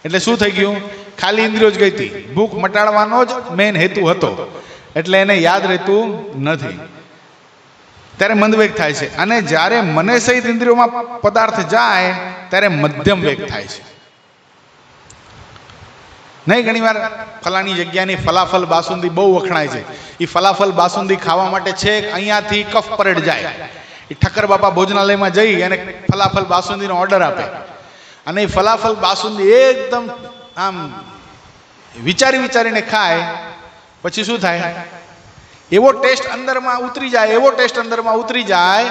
એટલે શું થઈ ગયું? ખાલી ઇન્દ્રિયો જ ગઈ હતી. ભૂખ મટાડવાનો જ મેઇન હેતુ હતો, એટલે એને યાદ રહેતું નથી. ત્યારે મંદ વેગ થાય છે, અને જ્યારે મને સહિત ઇન્દ્રિયોમાં પદાર્થ જાય ત્યારે મધ્યમ વેગ થાય છે. નહીં, ઘણી વાર ફલાની જગ્યાની ફલાફલ બાસુંદી બહુ વખણાય છે. એ ફલાફલ બાસુંદી ખાવા માટે છે અહીંયાથી કફ પરેડ જાય, એ ઠક્કર બાપા ભોજનાલયમાં જઈ અને ફલાફલ બાસુંદીનો ઓર્ડર આપે, અને એ ફલાફલ બાસુંદી એકદમ આમ વિચારી વિચારીને ખાય. પછી શું થાય? એવો ટેસ્ટ અંદરમાં ઉતરી જાય, એવો ટેસ્ટ અંદરમાં ઉતરી જાય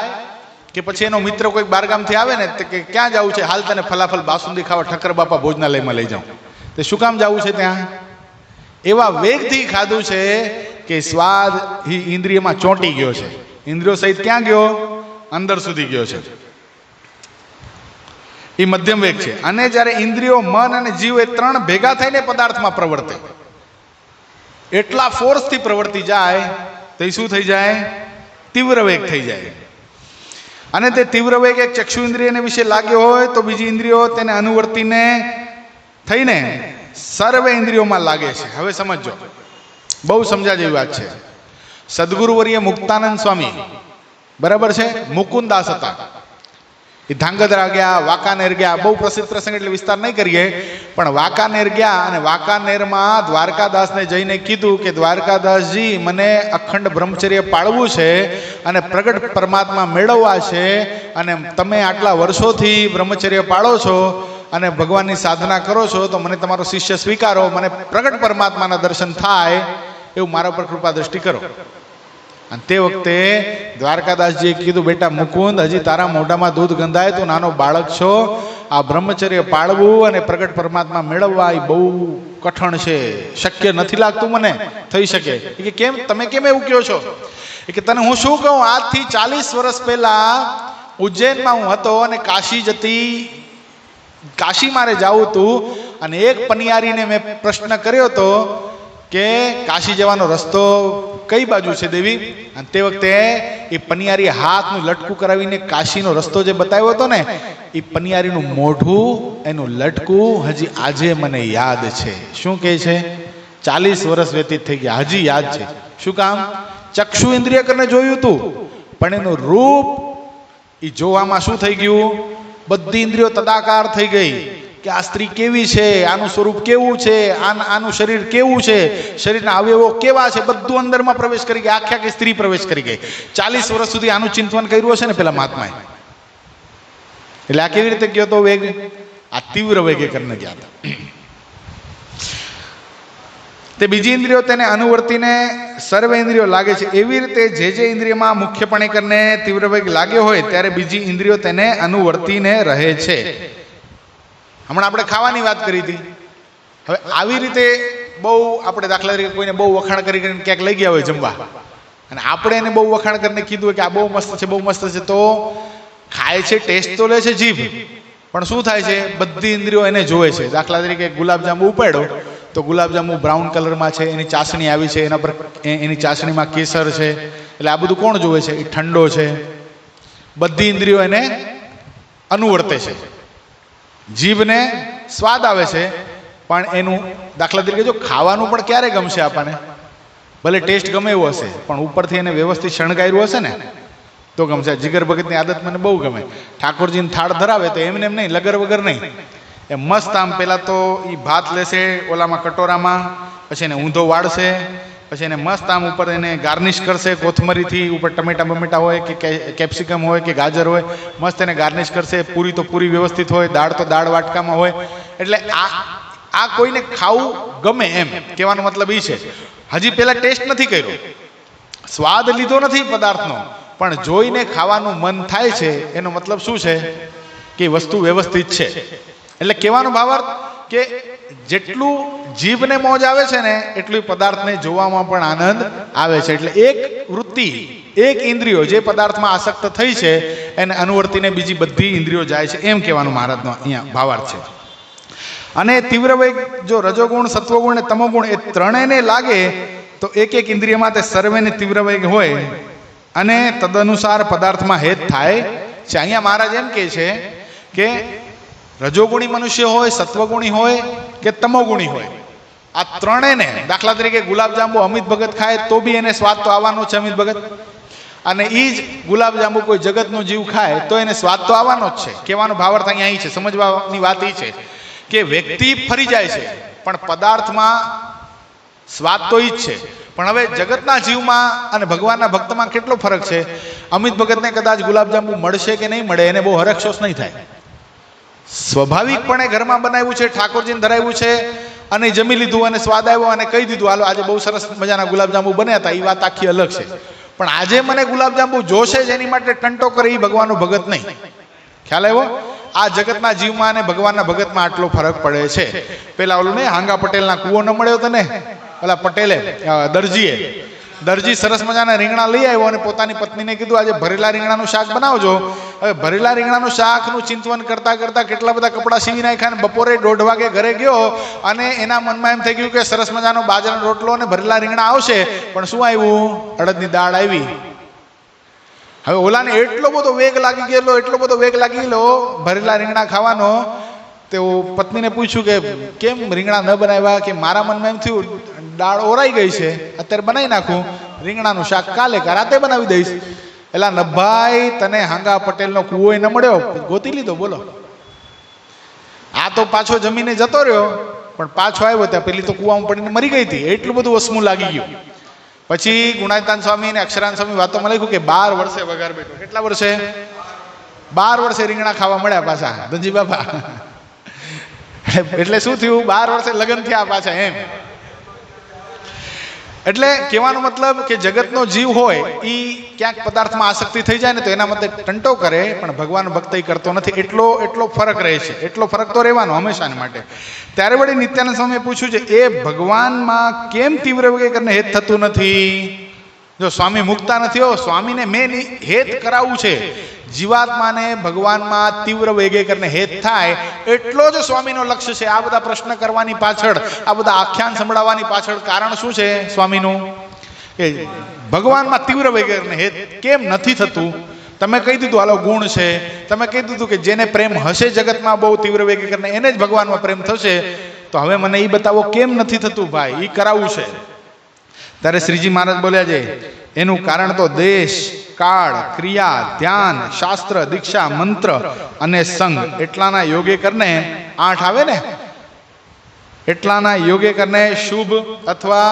કે પછી એનો મિત્ર કોઈ બારગામથી આવે ને કે ક્યાં જવું છે, હાલ તને ફલાફલ બાસુંદી ખાવા ઠક્કર બાપા ભોજનાલયમાં લઈ જાઉં. તે શું કામ જવું છે ત્યાં? એવા વેગથી ખાધું છે કે સ્વાદ ઇન્દ્રિયમાં ચોંટી ગયો છે, ઇન્દ્રિયો સહિત ક્યાં ગયો? અંદર સુધી ગયો છે. એ મધ્યમ વેગ છે. અને જ્યારે ઇન્દ્રિયો, મન અને જીવ એ ત્રણ ભેગા થઈને પદાર્થમાં પ્રવર્તે, એટલા ફોર્સથી પ્રવર્તી જાય તો એ શું થઈ જાય? તીવ્ર વેગ થઈ જાય. અને તે તીવ્ર વેગ એક ચક્ષુ ઇન્દ્રિયને વિશે લાગ્યો હોય તો બીજી ઇન્દ્રિયો તેને અનુવર્તીને થઈને સર્વે ઇન્દ્રિયોમાં લાગે છે. હવે સમજો, બહુ સમજા જેવી વાત છે. સદગુરુવર્ય મુક્તાનંદ સ્વામી, બરાબર છે, મુકુંદાસ હતા. એ ધાંગધ્રા ગયા, વાંકાનેર ગયા, બહુ પ્રસિદ્ધ પ્રસંગ એટલે વિસ્તાર નહીં કરીએ, પણ વાંકાનેર ગયા અને વાંકાનેરમાં દ્વારકાદાસને જઈને કીધું કે દ્વારકાદાસજી, મને અખંડ બ્રહ્મચર્ય પાળવું છે અને પ્રગટ પરમાત્મા મેળવવા છે, અને તમે આટલા વર્ષોથી બ્રહ્મચર્ય પાળો છો અને ભગવાનની સાધના કરો છો, તો મને તમારો શિષ્ય સ્વીકારો, મને પ્રગટ પરમાત્માના દર્શન થાય એવું મારા પર કૃપા દ્રષ્ટિ કરો. અને તે વખતે દ્વારકાદાસજીએ કીધું, બેટા મુકુંદ, હજી તારા મોઢામાં દૂધ ગંધાય, તું નાનો બાળક છો, આ બ્રહ્મચર્ય પાળવું અને પ્રગટ પરમાત્મા મેળવવા એ બહુ કઠણ છે, શક્ય નથી લાગતું મને થઈ શકે. કે કેમ? તમે કેમ એવું કહો છો? કે તને હું શું કહું, આજથી 40 વર્ષ પહેલા ઉજ્જૈનમાં હું હતો અને કાશી મારે જાવું હતું, અને એક પનિયારીને મેં પ્રશ્ન કર્યો હતો કે કાશી જવાનો રસ્તો કઈ બાજુ છે દેવી? અને તે વખતે એ પનિયારી હાથનું લટકું કરાવીને કાશીનો રસ્તો જે બતાવ્યો હતો ને, એ પનિયારીનું મોઢું, એનું લટકું હજી આજે મને યાદ છે. શું કહે છે? 40 વર્ષ વ્યતીત થઈ ગયા, હજી યાદ છે. શું કામ? ચક્ષુ ઇન્દ્રિય કરીને જોયું હતું, પણ એનું રૂપ એ જોવામાં શું થઈ ગયું? બધી ઇન્દ્રિયો તદાકાર થઈ ગઈ કે આ સ્ત્રી કેવી છે, આનું સ્વરૂપ કેવું છે, આનું શરીર કેવું છે, શરીરના અવયવો કેવા છે, બધું અંદરમાં પ્રવેશ કરી ગઈ, આખી આખી સ્ત્રી પ્રવેશ કરી ગઈ. 40 વર્ષ સુધી આનું ચિંતન કર્યું હશે ને પેલા મહાત્માએ. એટલે આ કેવી રીતે ગયો તો વેગ? આ તીવ્ર વેગે કરીને ગયા હતા. તે બીજી ઇન્દ્રિયો તેને અનુવર્તીને સર્વ ઇન્દ્રિયો લાગે છે. એવી રીતે જે ઇન્દ્રિયમાં મુખ્યપણે કરીને તીવ્ર વેગ લાગ્યો હોય ત્યારે બીજી ઇન્દ્રિયો તેને અનુવર્તીને રહે છે. હમણાં આપણે ખાવાની વાત કરી હતી. હવે આવી રીતે બહુ આપણે દાખલા તરીકે કોઈને બહુ વખાણ કરી કરીને ક્યાંક લઈ ગયા હોય જમવા, અને આપણે એને બહુ વખાણ કરીને કીધું હોય કે આ બહુ મસ્ત છે, બહુ મસ્ત છે, તો ખાય છે, ટેસ્ટ તો લે છે જીભ, પણ શું થાય છે? બધી ઇન્દ્રિયો એને જોવે છે. દાખલા તરીકે ગુલાબજાંબુ ઉપાડ્યો તો ગુલાબજાંબુ બ્રાઉન કલરમાં છે, એની ચાસણી આવી છે, એના પર એની ચાસણીમાં કેસર છે, એટલે આ બધું કોણ જોવે છે? એ ઠંડો છે. બધી ઇન્દ્રિયો એને અનુવર્તે છે. જીભને સ્વાદ આવે છે, પણ એનું દાખલા તરીકે જો ખાવાનું પણ ક્યારે ગમશે આપણને? ભલે ટેસ્ટ ગમે એવું હશે, પણ ઉપરથી એને વ્યવસ્થિત શણગાર્યું હશે ને તો ગમશે. જીગર ભગતની આદત મને બહુ ગમે. ઠાકોરજીને થાળ ધરાવે તો એમને એમ નહીં, લગર વગર નહીં, એ મસ્ત આમ પહેલાં તો એ ભાત લેશે ઓલામાં કટોરામાં, પછી એને ઊંધો વાળશે, પછી એને મસ્ત આમ ઉપર એને ગાર્નિશ કરશે કોથમરીથી, ઉપર ટમેટા બમેટા હોય કે કેપ્સિકમ હોય કે ગાજર હોય, મસ્ત એને ગાર્નિશ કરશે. પૂરી તો પૂરી વ્યવસ્થિત હોય, દાળ તો દાળ વાટકામાં હોય. એટલે આ કોઈને ખાવું ગમે, એમ કહેવાનો મતલબ એ છે. હજી પહેલાં ટેસ્ટ નથી કર્યો, સ્વાદ લીધો નથી પદાર્થનો, પણ જોઈને ખાવાનું મન થાય છે. એનો મતલબ શું છે? કે વસ્તુ વ્યવસ્થિત છે. એટલે કહેવાનો ભાવાર્થ કે જેટલું જીભને મોજ આવે છે ને, એટલું પદાર્થને જોવામાં પણ આનંદ આવે છે. એટલે એક વૃત્તિ, એક ઇન્દ્રિયો જે પદાર્થમાં આસક્ત થઈ છે એને અનુવર્તીને બીજી બધી ઇન્દ્રિયો જાય છે, એમ કહેવાનું મહારાજનો અહીંયા ભાવાર્થ છે. અને તીવ્ર વેગ જો રજોગુણ, સત્વગુણ અને તમોગુણ એ ત્રણેયને લાગે તો એક એક ઇન્દ્રિયમાં તે સર્વેને તીવ્ર વેગ હોય અને તદનુસાર પદાર્થમાં હેત થાય છે. અહીંયા મહારાજ એમ કહે છે કે રજોગુણી મનુષ્ય હોય, સત્વગુણી હોય કે તમોગુણી હોય, આ ત્રણેયને, દાખલા તરીકે ગુલાબજાંબુ અમિત ભગત ખાય તો બી એને સ્વાદ તો આવવાનો છે અમિત ભગત, અને એ જ ગુલાબજાંબુ કોઈ જગતનો જીવ ખાય તો એને સ્વાદ તો આવવાનો જ છે. કહેવાનો ભાવાર્થ અહીંયા અહીં છે, સમજવાની વાત એ છે કે વ્યક્તિ ફરી જાય છે પણ પદાર્થમાં સ્વાદ તો ઈ જ છે. પણ હવે જગતના જીવમાં અને ભગવાનના ભક્તમાં કેટલો ફરક છે. અમિત ભગતને કદાચ ગુલાબજાંબુ મળશે કે નહીં મળે એને બહુ હરખશોષ નહીં થાય. સ્વાભાવિકપણે ઘરમાં બનાવ્યું છે, ઠાકોરજીને ધરાવ્યું છે અને જમી લીધું અને સ્વાદ આવ્યો અને કહી દીધું હાલો આજે બહુ સરસ મજાના ગુલાબજાંબુ બન્યા હતા, એ વાત આખી અલગ છે. પણ આજે મને ગુલાબજાંબુ જોશે જ એની માટે ટંટો કરે એ ભગવાનનો ભગત નહીં. ખ્યાલ આવ્યો? આ જગતના જીવમાં અને ભગવાનના ભગતમાં આટલો ફરક પડે છે. પેલા ઓલું નહીં હાંગા પટેલના કૂવો ન મળ્યો તને, ઓલા પટેલે દરજી સરસ મજાના રીંગણા લઈ આવ્યો અને પોતાની પત્નીને કીધું આજે ભરેલા રીંગણાનું શાક બનાવજો. હવે ભરેલા રીંગણાનું શાકનું ચિંતવન કરતા કરતા કેટલા બધા કપડાં સીવી નાખ્યા અને બપોરે 1:30 વાગે ઘરે ગયો અને એના મનમાં એમ થઈ ગયું કે સરસ મજાનો બાજરાનો રોટલો અને ભરેલા રીંગણા આવશે, પણ શું આવ્યું? અડદની દાળ આવી. હવે ઓલાને એટલો બધો વેગ લાગી ગયેલો ભરેલા રીંગણા ખાવાનો. તેઓ પત્નીને પૂછ્યું કે કેમ રીંગણા ન બનાવ્યા? કે મારા મનમાં એમ થયું દાળ ઓરાઈ ગઈ છે, અત્યારે બનાવી નાખું, રીંગણાનું શાક કાલે કે રાતે બનાવી દઈશ. એલા નભાઈ તને હાંગા પટેલનો કૂવો ન મળ્યો, ગોતી લીધો. બોલો, આ તો પાછો જમીને જતો રહ્યો પણ પાછો આવ્યો ત્યાં પેલી તો કૂવામાં પડીને મરી ગઈ હતી. એટલું બધું વસમું લાગી ગયું. પછી ગુણાયતાન સ્વામી અને અક્ષરાન સ્વામી વાતોમાં લખ્યું કે 12 વર્ષે વઘાર બેઠો. કેટલા વર્ષે? 12 વર્ષે રીંગણા ખાવા મળ્યા પાછા ધનજી બાપા. એટલે શું થયું? 12 વર્ષે લગ્ન થયા પાછા એમ. એટલે કહેવાનો મતલબ કે જગતનો જીવ હોય એ ક્યાંક પદાર્થમાં આસક્તિ થઈ જાય ને તો એના માટે ટંટો કરે, પણ ભગવાન ભક્ત એ કરતો નથી. એટલો ફરક રહે છે. એટલો ફરક તો રહેવાનો હંમેશાને માટે. ત્યારે વળી નિત્યાનંદ સ્વામીએ પૂછ્યું છે એ ભગવાનમાં કેમ તીવ્ર વેગે કરીને હેત થતું નથી? જો સ્વામી મુકતા નથી હો, સ્વામીને મેન હેત કરાવવું છે. જીવાત્માને ભગવાનમાં તીવ્ર વેગે કરીને હેત થાય એટલો જ સ્વામીનો લક્ષ્ય છે. આ બધા પ્રશ્ન કરવાની પાછળ, આ બધા આખ્યાન સંભળાવવાની પાછળ કારણ શું છે સ્વામીનું? કે ભગવાનમાં તીવ્ર વેગે કરીને હેત કેમ નથી થતું? તમે કહી દીધું હાલો ગુણ છે, તમે કહી દીધું કે જેને પ્રેમ હશે જગતમાં બહુ તીવ્ર વેગે કરીને એને જ ભગવાનમાં પ્રેમ થશે, તો હવે મને એ બતાવો કેમ નથી થતું ભાઈ, એ કરાવવું છે. ત્યારે શ્રીજી મહારાજ બોલ્યા છે એનું કારણ તો દેશ, કાળ, ક્રિયા, ધ્યાન, શાસ્ત્ર, દીક્ષા, મંત્ર અને સંગ એટલાના યોગે કરને 8 આવે ને, એટલાના યોગે કરને શુભ અથવા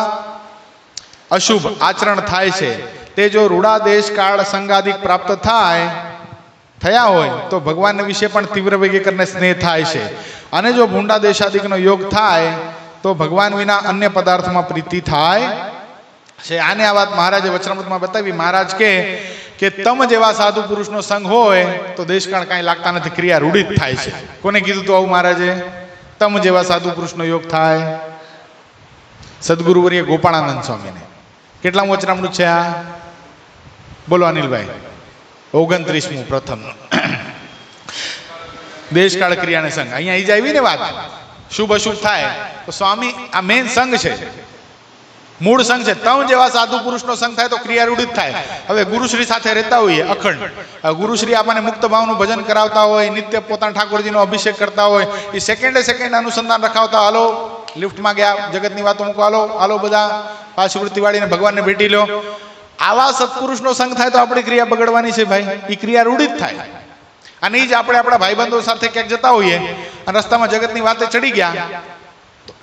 અશુભ આચરણ થાય છે. તે જો રૂડા દેશ, કાળ, સંગાદિક પ્રાપ્ત થયા હોય તો ભગવાન વિશે પણ તીવ્ર વેગે કરને સ્નેહ થાય છે. અને જો ભૂંડા દેશાદિકનો યોગ થાય તો ભગવાન વિના અન્ય પદાર્થમાં પ્રીતિ થાય છે. આને આ વાત મહારાજે વચનામૃતમાં બતાવી. મહારાજ કે તમ જેવા સાધુ પુરુષનો સંગ હોય તો દેશકાળ કાંઈ લાગતા નથી, ક્રિયા રૂઢિત થાય છે. કોને કીધું તો આવું મહારાજે? તમ જેવા સાધુ પુરુષનો યોગ થાય. સદગુરુવર્ય ગોપાળાનંદ સ્વામીને. કેટલામું વચનામૃત છે આ? બોલો અનિલભાઈ. 29મું પ્રથમ. દેશકાળ ક્રિયાને સંગ. અહીંયા ઈ જ આવી ને વાત. શુભ અશુભ થાય તો સ્વામી આ મેન સંગ છે, મૂળ સંગ છે. તમ જેવા સાધુ પુરુષનો સંગ થાય તો ક્રિયા રૂઢિત થાય. હવે ગુરુશ્રી સાથે રહેતા હોઈએ અખંડ, ગુરુશ્રી આપણને મુક્ત ભાવનું ભજન કરાવતા હોય, નિત્ય પોતાના ઠાકોરજીનો અભિષેક કરતા હોય, એ સેકન્ડે અનુસંધાન રખાવતા, હાલો લિફ્ટમાં ગયા, જગતની વાતો મૂકો, હાલો બધા પાછી વૃત્તિ વાળીને ભગવાનને ભેટી લો. આવા સત્પુરુષનો સંગ થાય તો આપણી ક્રિયા બગડવાની છે ભાઈ, એ ક્રિયા રૂઢિત થાય. અને એ જ આપણે આપણા ભાઈબંધો સાથે ક્યાંક જતા હોઈએ અને રસ્તામાં જગતની વાતે ચડી ગયા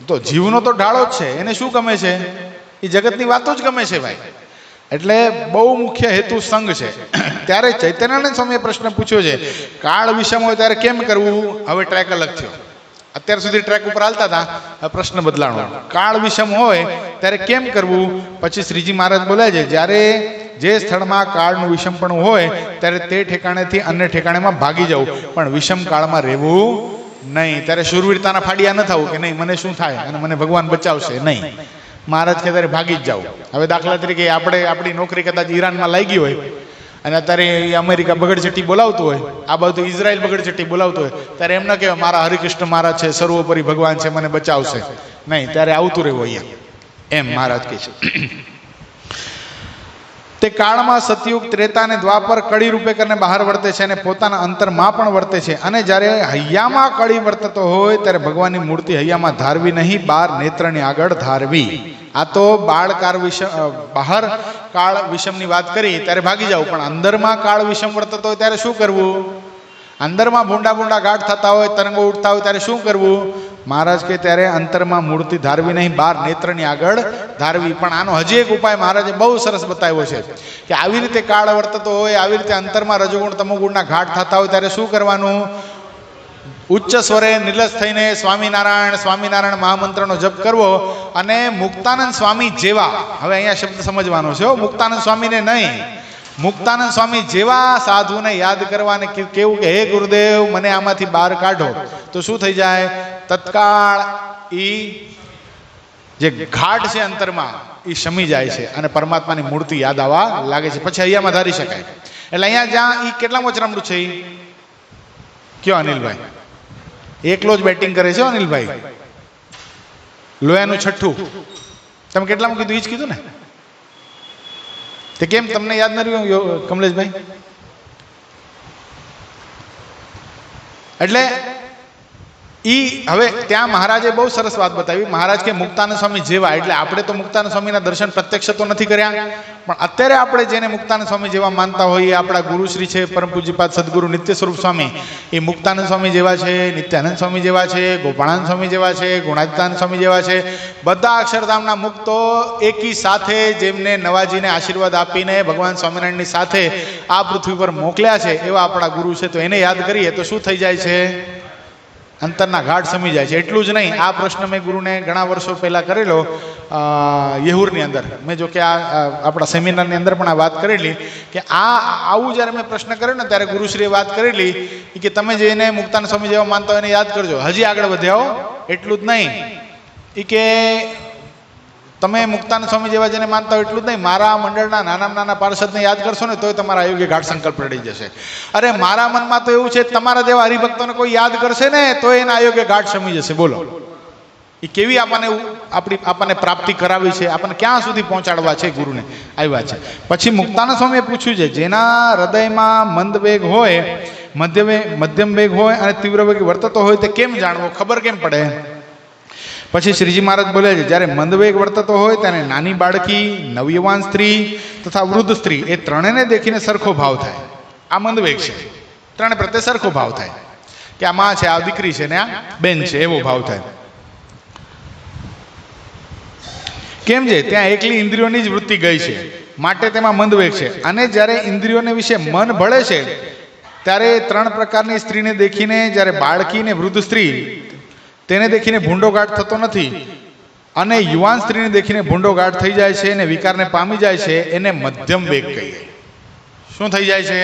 તો જીવનો તો ઢાળો જ છે, એને શું ગમે છે? એ જગતની વાતો જ ગમે છે ભાઈ. એટલે બહુ મુખ્ય હેતુ સંગ છે. ત્યારે ચૈતન્યાનંદ સ્વામીએ પ્રશ્ન પૂછ્યો છે કાળ વિષમ હોય ત્યારે કેમ કરવું? હવે ટ્રેક અલગ થયો. અત્યાર સુધી ટ્રેક ઉપર હાલતા હતા, પ્રશ્ન બદલાણો. કાળ વિષમ હોય ત્યારે કેમ કરવું? પછી શ્રીજી મહારાજ બોલ્યા છે જ્યારે જે સ્થળમાં કાળનું વિષમપણું હોય ત્યારે તે ઠેકાણેથી અન્ય ઠેકાણેમાં ભાગી જવું, પણ વિષમ કાળમાં રહેવું નહીં. ત્યારે શૂરવીરતાના ફાડિયા ન થવું કે નહીં મને શું થાય અને મને ભગવાન બચાવશે, નહીં. મહારાજ કે ત્યારે ભાગી જ જાવ. હવે દાખલા તરીકે આપણી નોકરી કદાચ ઈરાનમાં લાગી હોય અને અત્યારે અમેરિકા બગડચટ્ટી બોલાવતું હોય, આ બધું ઇઝરાયલ બગડચટ્ટી બોલાવતું હોય, ત્યારે એમ ન કહેવાય મારા હરિકૃષ્ણ મહારાજ છે, સર્વોપરી ભગવાન છે, મને બચાવશે, નહીં. ત્યારે આવતું રહેવું અહીંયા, એમ મહારાજ કહે છે. તે કાળમાં સતયુગ, ત્રેતા અને દ્વાપર કળી રૂપે કરીને બહાર વર્તે છે અને પોતાના અંતરમાં પણ વર્તે છે. અને જ્યારે હૈયામાં કળી વર્તતો હોય ત્યારે ભગવાનની મૂર્તિ હૈયામાં ધારવી નહીં, બાર નેત્રની આગળ ધારવી. આ તો બાળકાર વિષમ, બહાર કાળ વિષમની વાત કરી ત્યારે ભાગી જાવ, પણ અંદરમાં કાળ વિષમ વર્તતો હોય ત્યારે શું કરવું? અંદરમાં ભૂંડા ભૂંડા ગાંઠ થતા હોય, તરંગો ઉઠતા હોય ત્યારે શું કરવું? મહારાજ કે ત્યારે અંતરમાં મૂર્તિ ધારવી નહીં, બાર નેત્રની આગળ ધારવી. પણ આનો હજી એક ઉપાય મહારાજે બહુ સરસ બતાવ્યો છે કે આવી રીતે કાળ વર્તતો હોય, આવી રીતે અંતરમાં રજોગુણ તમોગુણના ઘાટ થતા હોય ત્યારે શું કરવાનું? ઉચ્ચ સ્વરે નિર્લસ થઈને સ્વામિનારાયણ સ્વામિનારાયણ મહામંત્રનો જપ કરવો. અને મુક્તાનંદ સ્વામી જેવા, હવે અહીંયા શબ્દ સમજવાનો છે, મુક્તાનંદ સ્વામીને નહીં, મુક્તાનંદ સ્વામી જેવા સાધુને યાદ કરવા અને કેવું કે હે ગુરુદેવ મને આમાંથી બહાર કાઢો, તો શું થઈ જાય? તત્કાળ ઈ જે ઘાટ છે અંતરમાં એ શમી જાય છે અને પરમાત્માની મૂર્તિ યાદ આવવા લાગે છે. પછી અહીંયામાં ધારી શકાય. એટલે અહીંયા જ્યાં એ કેટલામો ચરમૃત છે? કયો અનિલભાઈ? એકલો જ બેટિંગ કરે છે અનિલભાઈ. લોયાનું છઠ્ઠું. તમે કેટલામાં કીધું? એ જ કીધું ને? તે કેમ તમને યાદ ન રહ્યું કમલેશભાઈ? એટલે હવે ત્યાં મહારાજે બહુ સરસ વાત બતાવી. મહારાજ કે મુક્તાનંદ સ્વામી જેવા, એટલે આપણે તો મુક્તાનંદ સ્વામીના દર્શન પ્રત્યક્ષ તો નથી કર્યા, પણ અત્યારે આપણે જેને મુક્તાનંદ સ્વામી જેવા માનતા હોઈએ, આપણા ગુરુશ્રી છે પરમ પૂજ્યપાદ સદગુરુ નિત્ય સ્વરૂપ સ્વામી, એ મુક્તાનંદ સ્વામી જેવા છે, નિત્યાનંદ સ્વામી જેવા છે, ગોપાળાનંદ સ્વામી જેવા છે, ગુણાતીતાનંદ સ્વામી જેવા છે. બધા અક્ષરધામના મુક્તો એકી સાથે જેમને નવાજીને આશીર્વાદ આપીને ભગવાન સ્વામિનારાયણની સાથે આ પૃથ્વી પર મોકલ્યા છે, એવા આપણા ગુરુ છે. તો એને યાદ કરીએ તો શું થઈ જાય છે? અંતરના ઘાટ સમી જાય છે. એટલું જ નહીં, આ પ્રશ્ન મેં ગુરુને ઘણા વર્ષો પહેલા કરેલો યેહુરની અંદર. મેં જો કે આપણા સેમિનારની અંદર પણ આ વાત કરેલી કે આવું જ્યારે મેં પ્રશ્ન કર્યો ને ત્યારે ગુરુશ્રીએ વાત કરેલી કે તમે જે એને મુક્તાનંદ સ્વામી જેવા માનતા હોય એને યાદ કરજો. હજી આગળ વધ્યા. એટલું જ નહીં એ કે તમે મુક્તાનંદ સ્વામી જેવા જેને માનતા હોય એટલું જ નહીં, મારા મંડળના નાના પાર્ષદને યાદ કરશો ને તોય તમારા અયોગ્ય ઘાટ સંકલ્પ રડી જશે. અરે મારા મનમાં તો એવું છે, તમારા જેવા હરિભક્તોને કોઈ યાદ કરશે ને તો એના અયોગ્ય ઘાટ શમી જશે. બોલો, એ કેવી આપણને પ્રાપ્તિ કરાવી છે, આપણને ક્યાં સુધી પહોંચાડવા છે ગુરુને આવ્યા છે. પછી મુક્તાનંદ સ્વામીએ પૂછ્યું છે, જેના હૃદયમાં મંદ વેગ હોય, મધ્યમ વેગ હોય અને તીવ્ર વેગ વર્તતો હોય તે કેમ જાણવો? ખબર કેમ પડે? પછી શ્રીજી મહારાજ બોલે છે, જ્યારે મંદવેગ વર્તતો હોય ત્યારે નાની બાળકી, નવયુવાન સ્ત્રી તથા વૃદ્ધ સ્ત્રી એ ત્રણેયને દેખીને સરખો ભાવ થાય. આ મંદવેગ છે, ત્રણે પ્રત્યે સરખો ભાવ થાય કે આ માં છે, આ દીકરી છે ને આ બેન છે, એવો ભાવ થાય. કેમ છે? ત્યાં એકલી ઇન્દ્રિયોની જ વૃત્તિ ગઈ છે, માટે તેમાં મંદવેગ છે. અને જ્યારે ઇન્દ્રિયોને વિશે મન ભળે છે ત્યારે ત્રણ પ્રકારની સ્ત્રીને દેખીને, જ્યારે બાળકી ને વૃદ્ધ સ્ત્રી તેને દેખીને ભૂંડો ગાંઠ થતો નથી, અને યુવાન સ્ત્રીને દેખીને ભૂંડો ગાંઠ થઈ જાય છે અને વિકારને પામી જાય છે, એને મધ્યમ વેગ કહીએ. શું થઈ જાય છે?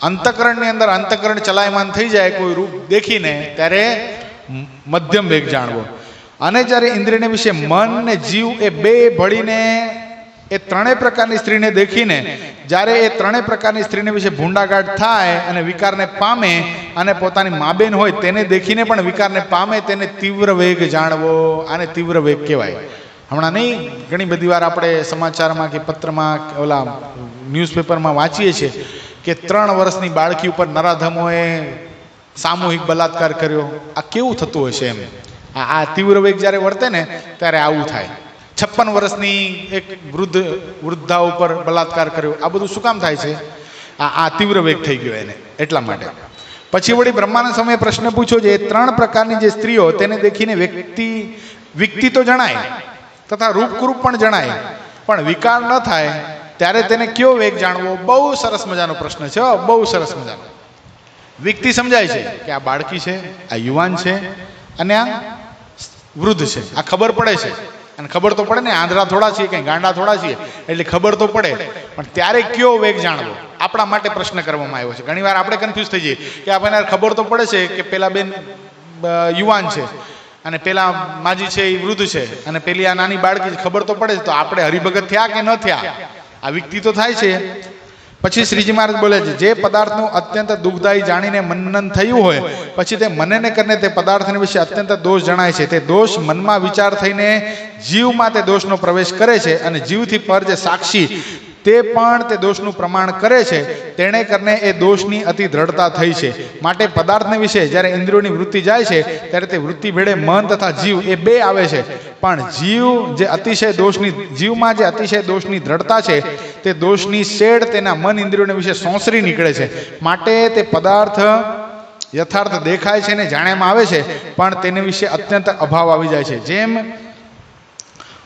અંતઃકરણની અંદર અંતઃકરણ ચલાયમાન થઈ જાય કોઈ રૂપ દેખીને ત્યારે મધ્યમ વેગ જાણવો. અને જ્યારે ઇન્દ્રિયને વિશે મન ને જીવ એ બે ભળીને એ ત્રણેય પ્રકારની સ્ત્રીને દેખીને જ્યારે એ ત્રણેય પ્રકારની સ્ત્રીને વિશે ભૂંડાગાંઠ થાય અને વિકારને પામે, અને પોતાની માબેન હોય તેને દેખીને પણ વિકારને પામે, તેને તીવ્ર વેગ જાણવો. આને તીવ્ર વેગ કહેવાય. હમણાં નહીં, ઘણી બધી વાર આપણે સમાચારમાં કે પત્રમાં ઓલા ન્યૂઝપેપરમાં વાંચીએ છીએ કે 3 વર્ષની બાળકી ઉપર નરાધમોએ સામૂહિક બલાત્કાર કર્યો. આ કેવું થતું હશે એમ? આ તીવ્ર વેગ જ્યારે વર્તે ને ત્યારે આવું થાય. 56 વર્ષની એક વૃદ્ધા ઉપર બલાત્કાર કર્યો. આ બધું શું કામ થાય છે? આ તીવ્ર વેગ થઈ ગયો એને, એટલા માટે. પછી વળી બ્રહ્માનંદ સ્વામીએ પ્રશ્ન પૂછ્યો છે, 3 પ્રકારની જે સ્ત્રીઓ તેને દેખીને વિકતી તો જણાય તથા રૂપકુરૂપ પણ જણાય, પણ વિકાર ન થાય ત્યારે તેને કયો વેગ જાણવો? બહુ સરસ મજાનો પ્રશ્ન છે, બહુ સરસ મજાનો. વિકતી સમજાય છે કે આ બાળકી છે, આ યુવાન છે અને આ વૃદ્ધ છે. આ ખબર પડે છે, અને ખબર તો પડે ને, આંધળા થોડા છીએ, કંઈ ગાંડા થોડા છીએ, એટલે ખબર તો પડે. પણ ત્યારે કયો વેગ જાણવો? આપણા માટે પ્રશ્ન કરવામાં આવ્યો છે. ઘણીવાર આપણે કન્ફ્યુઝ થઈ જઈએ કે આપણને ખબર તો પડે છે કે પેલા બેન યુવાન છે અને પેલા માજી છે એ વૃદ્ધ છે અને પેલી આ નાની બાળકી છે, ખબર તો પડે છે, તો આપણે હરિભગત થયા કે ન થયા? આ વિકતી તો થાય છે. પછી શ્રીજી મહારાજ બોલે છે, જે પદાર્થનું અત્યંત દુઃખદાયી જાણીને મનન થયું હોય, પછી તે મનને કરીને તે પદાર્થને વિશે અત્યંત દોષ જણાય છે. તે દોષ મનમાં વિચાર થઈને જીવમાં તે દોષનો પ્રવેશ કરે છે, અને જીવથી પર જે સાક્ષી તે પણ તે દોષનું પ્રમાણ કરે છે, તેણે કરીને એ દોષની અતિ દ્રઢતા થઈ છે. માટે પદાર્થને વિશે જ્યારે ઇન્દ્રિયોની વૃત્તિ જાય છે ત્યારે તે વૃત્તિ ભેળે મન તથા જીવ એ બે આવે છે. પણ જીવમાં જે અતિશય દોષની દ્રઢતા છે તે દોષની શેડ તેના મન ઇન્દ્રિયોને વિશે સોંસરી નીકળે છે. માટે તે પદાર્થ યથાર્થ દેખાય છે ને જાણ્યામાં આવે છે, પણ તેને વિશે અત્યંત અભાવ આવી જાય છે. જેમ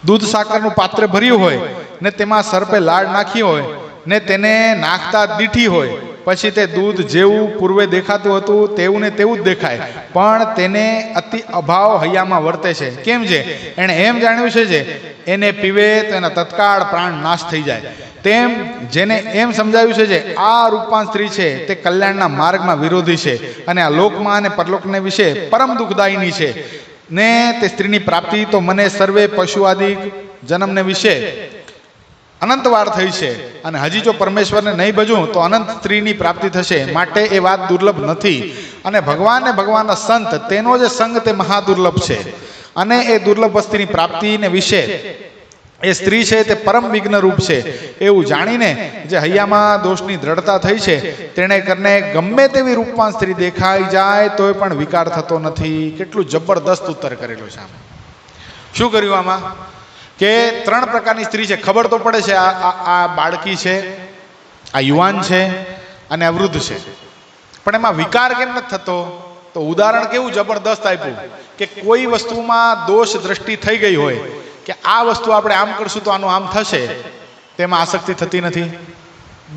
દૂધ સાકરનું પાત્ર ભર્યું હોય ને તેમાં સર્પે લાડ નાખી હોય ને તેને નાખતા દીઠી હોય, પછી તે દૂધ જેવું પૂર્વે દેખાતું હતું તેવું ને તેવું જ દેખાય, પણ તેને અતિ અભાવ હૈયામાં વર્તે છે. કેમ છે? એણે એમ જાણ્યું છે જે એને પીવે તો એના તત્કાળ પ્રાણ નાશ થઈ જાય. તેમ જેને એમ સમજાવ્યું છે જે આ રૂપવાન સ્ત્રી છે તે કલ્યાણના માર્ગમાં વિરોધી છે અને આ લોકમાં અને પરલોકને વિશે પરમ દુઃખદાયીની છે ને તે સ્ત્રીની પ્રાપ્તિ તો મને સર્વે પશુ આદિ જન્મને વિશે અનંતવાર થઈ છે, અને હજી જો પરમેશ્વરને નહીં ભજું તો અનંત સ્ત્રીની પ્રાપ્તિ થશે. માટે એ વાત દુર્લભ નથી. અને ભગવાન ને ભગવાનના સંત તેનો જે સંગ તે મહાદુર્લભ છે. અને એ દુર્લભ વસ્તીની પ્રાપ્તિને વિશે એ સ્ત્રી છે તે પરમ વિઘ્ન રૂપ છે એવું જાણીને જે હૈયામાં દોષની દ્રઢતા થઈ છે તેણે કરીને ગમે તેવી રૂપવાન સ્ત્રી દેખાઈ જાય તોય પણ વિકાર થતો નથી. કેટલું જબરદસ્ત ઉત્તર કરેલો છે. શું કર્યું આમાં કે 3 પ્રકારની સ્ત્રી છે. ખબર તો પડે છે આ બાળકી છે, આ યુવાન છે અને આ વૃદ્ધ છે, પણ એમાં વિકાર કેમ નથી થતો? તો ઉદાહરણ કેવું જબરદસ્ત આપ્યું કે કોઈ વસ્તુમાં દોષ દ્રષ્ટિ થઈ ગઈ હોય કે આ વસ્તુ આપણે આમ કરશું તો આનું આમ થશે, તેમાં આસક્તિ થતી નથી.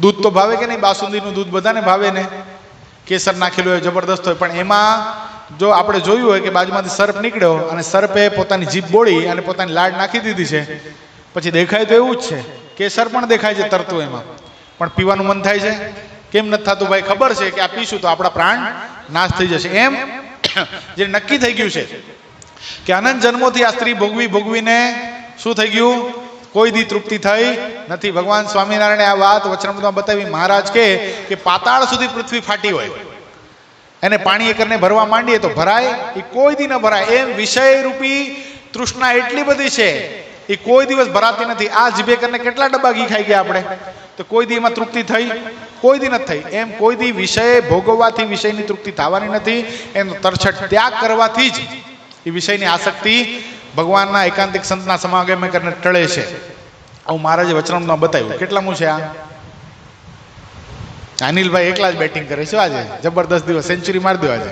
દૂધ તો ભાવે કે નહીં? બાસુંદીનું દૂધ બધાને ભાવે ને, કેસર નાખેલું હોય જબરદસ્ત હોય, પણ એમાં જો આપણે જોયું હોય કે બાજુમાંથી સર્પ નીકળ્યો અને સર્પે પોતાની જીભ બોળી અને પોતાની લાડ નાખી દીધી છે, પછી દેખાય તો એવું જ છે. કેસર પણ દેખાય છે તરતું એમાં, પણ પીવાનું મન થાય છે. કેમ નથી થતું? ભાઈ ખબર છે કે આ પીશું તો આપણા પ્રાણ નાશ થઈ જશે. એમ જે નક્કી થઈ ગયું છે કે અનંત જન્મોથી આ સ્ત્રી ભોગવીને શું થઈ ગયું? કોઈ દી તૃપ્તિ થઈ નથી. ભગવાન સ્વામિનારાયણે આ વાત વચનામૃતમાં બતાવી. મહારાજ કે પાતાળ સુધી પૃથ્વી ફાટી હોય, એને પાણી એ કરીને ભરવા માંડીએ તો ભરાય? એ કોઈ દી ન ભરાય. એમ વિષય રૂપી તૃષ્ણા એટલી બધી છે એ કોઈ દિવસ ભરાતી નથી. આ જીભે કરીને કેટલા ડબ્બા ઘી ખાઈ ગયા આપણે, તો કોઈ દી એમાં તૃપ્તિ થઈ? કોઈ દી નથી થઈ. એમ કોઈ દી વિષય ભોગવવાથી વિષયની તૃપ્તિ થવાની નથી. એનો તરછટ ત્યાગ કરવાથી જ એ વિષયની આસક્તિ ભગવાનના એકાંતિક સંતના સમાગમે કરીને ટળે છે. આવું મહારાજે વચનામૃતમાં બતાવ્યું. કેટલામું છે આ? અનિલભાઈ એકલા જ બેટિંગ કરે છે આજે. જબરદસ્ત દિવસ, સેન્ચુરી મારી દો આજે.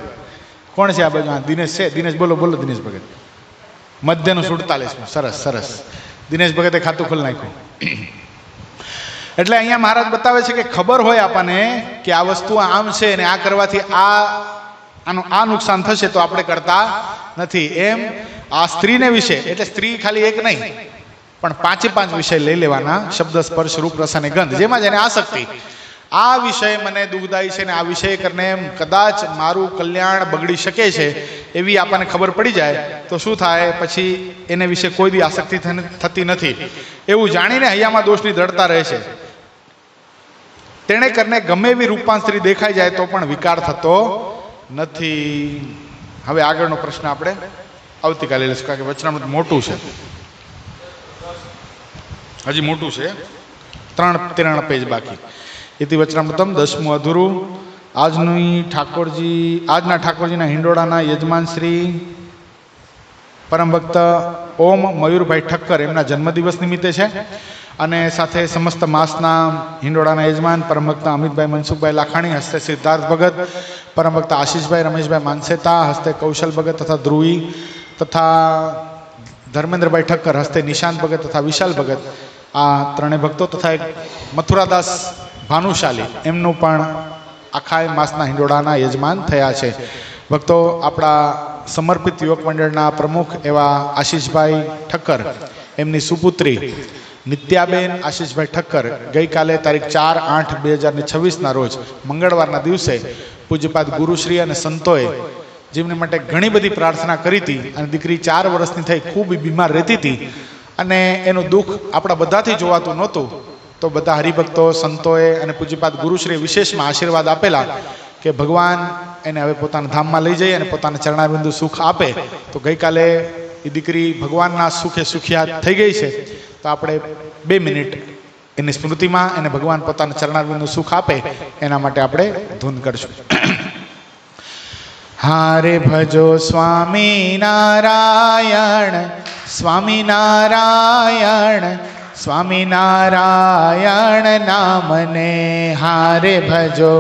કોણ છે આ બાજુ? દિનેશ છે. દિનેશ બોલો દિનેશ ભગત. મધ્યનું 47. સરસ. દિનેશ ભગતે ખાતું ખોલી નાખ્યું. એટલે અહીંયા મહારાજ બતાવે છે કે ખબર હોય આપણને કે આ વસ્તુ આમ છે ને આ કરવાથી આનું આ નુકસાન થશે તો આપણે કરતા નથી. એમ આ સ્ત્રીને વિશે, એટલે સ્ત્રી ખાલી એક નહીં પણ 5 વિષય લઈ લેવાના: શબ્દ, સ્પર્શ, રૂપ, રસ અને ગંધ. જેમાં જેને આસક્તિ આ વિષય મને દુઃખદાયી છે ને આ વિષય કરીને કદાચ મારું કલ્યાણ બગડી શકે છે એવી આપણને ખબર પડી જાય તો શું થાય? પછી એને વિશે કોઈ દી આસક્તિ થતી નથી. એવું જાણીને હૈયામાં દોષની દ્રઢતા રહે છે. તેણે કરીને ગમે એવી રૂપવાન સ્ત્રી દેખાઈ જાય તો પણ વિકાર થતો નથી. હવે આગળનો પ્રશ્ન આપણે આવતીકાલે લઈશું, કારણ કે વચનામૃત મોટું છે, હજી મોટું છે. 3 પેજ બાકી. ઇતિ વચનામૃતમ 10મું અધૂરું. આજના ઠાકોરજીના હિંડોળાના યજમાન શ્રી પરમ ભક્ત ઓમ મયુરભાઈ ઠક્કર એમના જન્મદિવસ નિમિત્તે છે, અને સાથે સમસ્ત માસના હિંડોળાના યજમાન પરમ ભક્ત અમિતભાઈ મનસુખભાઈ લાખાણી, હસ્તે સિદ્ધાર્થ ભગત, પરમ ભક્ત આશીષભાઈ રમેશભાઈ માનસેતા, હસ્તે કૌશલ ભગત તથા ધ્રુવી, તથા ધર્મેન્દ્રભાઈ ઠક્કર, હસ્તે નિશાંત ભગત તથા વિશાલ ભગત, આ 3 ભક્તો, તથા એક મથુરાદાસ ભાનુશાલી એમનું પણ આખા માસના હિંડોળાના યજમાન થયા છે. ભક્તો, આપણા સમર્પિત યુવક મંડળના પ્રમુખ એવા આશીષભાઈ ઠક્કર, એમની સુપુત્રી નિત્યાબેન આશીષભાઈ ઠક્કર ગઈકાલે તારીખ 4/8/2026ના રોજ મંગળવારના દિવસે પૂજ્યપાદ ગુરુશ્રી અને સંતોએ જેમની માટે ઘણી બધી પ્રાર્થના કરી હતી, અને દીકરી 4 વર્ષની થઈ ખૂબ બીમાર રહેતી હતી અને એનું દુઃખ આપણા બધાથી જોવાતું નહોતું, તો બધા હરિભક્તો સંતોએ અને પૂજ્યપાદ ગુરુશ્રી વિશેષમાં આશીર્વાદ આપેલા કે ભગવાન એને હવે પોતાના ધામમાં લઈ જઈ અને પોતાના ચરણાબિંદુ સુખ આપે. તો ગઈકાલે એ દીકરી ભગવાનના સુખે સુખિયાત થઈ ગઈ છે. તો આપણે 2 મિનિટ એની સ્મૃતિમાં એને ભગવાન પોતાના ચરણારવિંદનું સુખ આપે એના માટે આપણે ધૂન કરશું. હારે ભજો સ્વામી નારાયણ, સ્વામી નારાયણ, સ્વામી નારાયણ નામને હારે ભજો.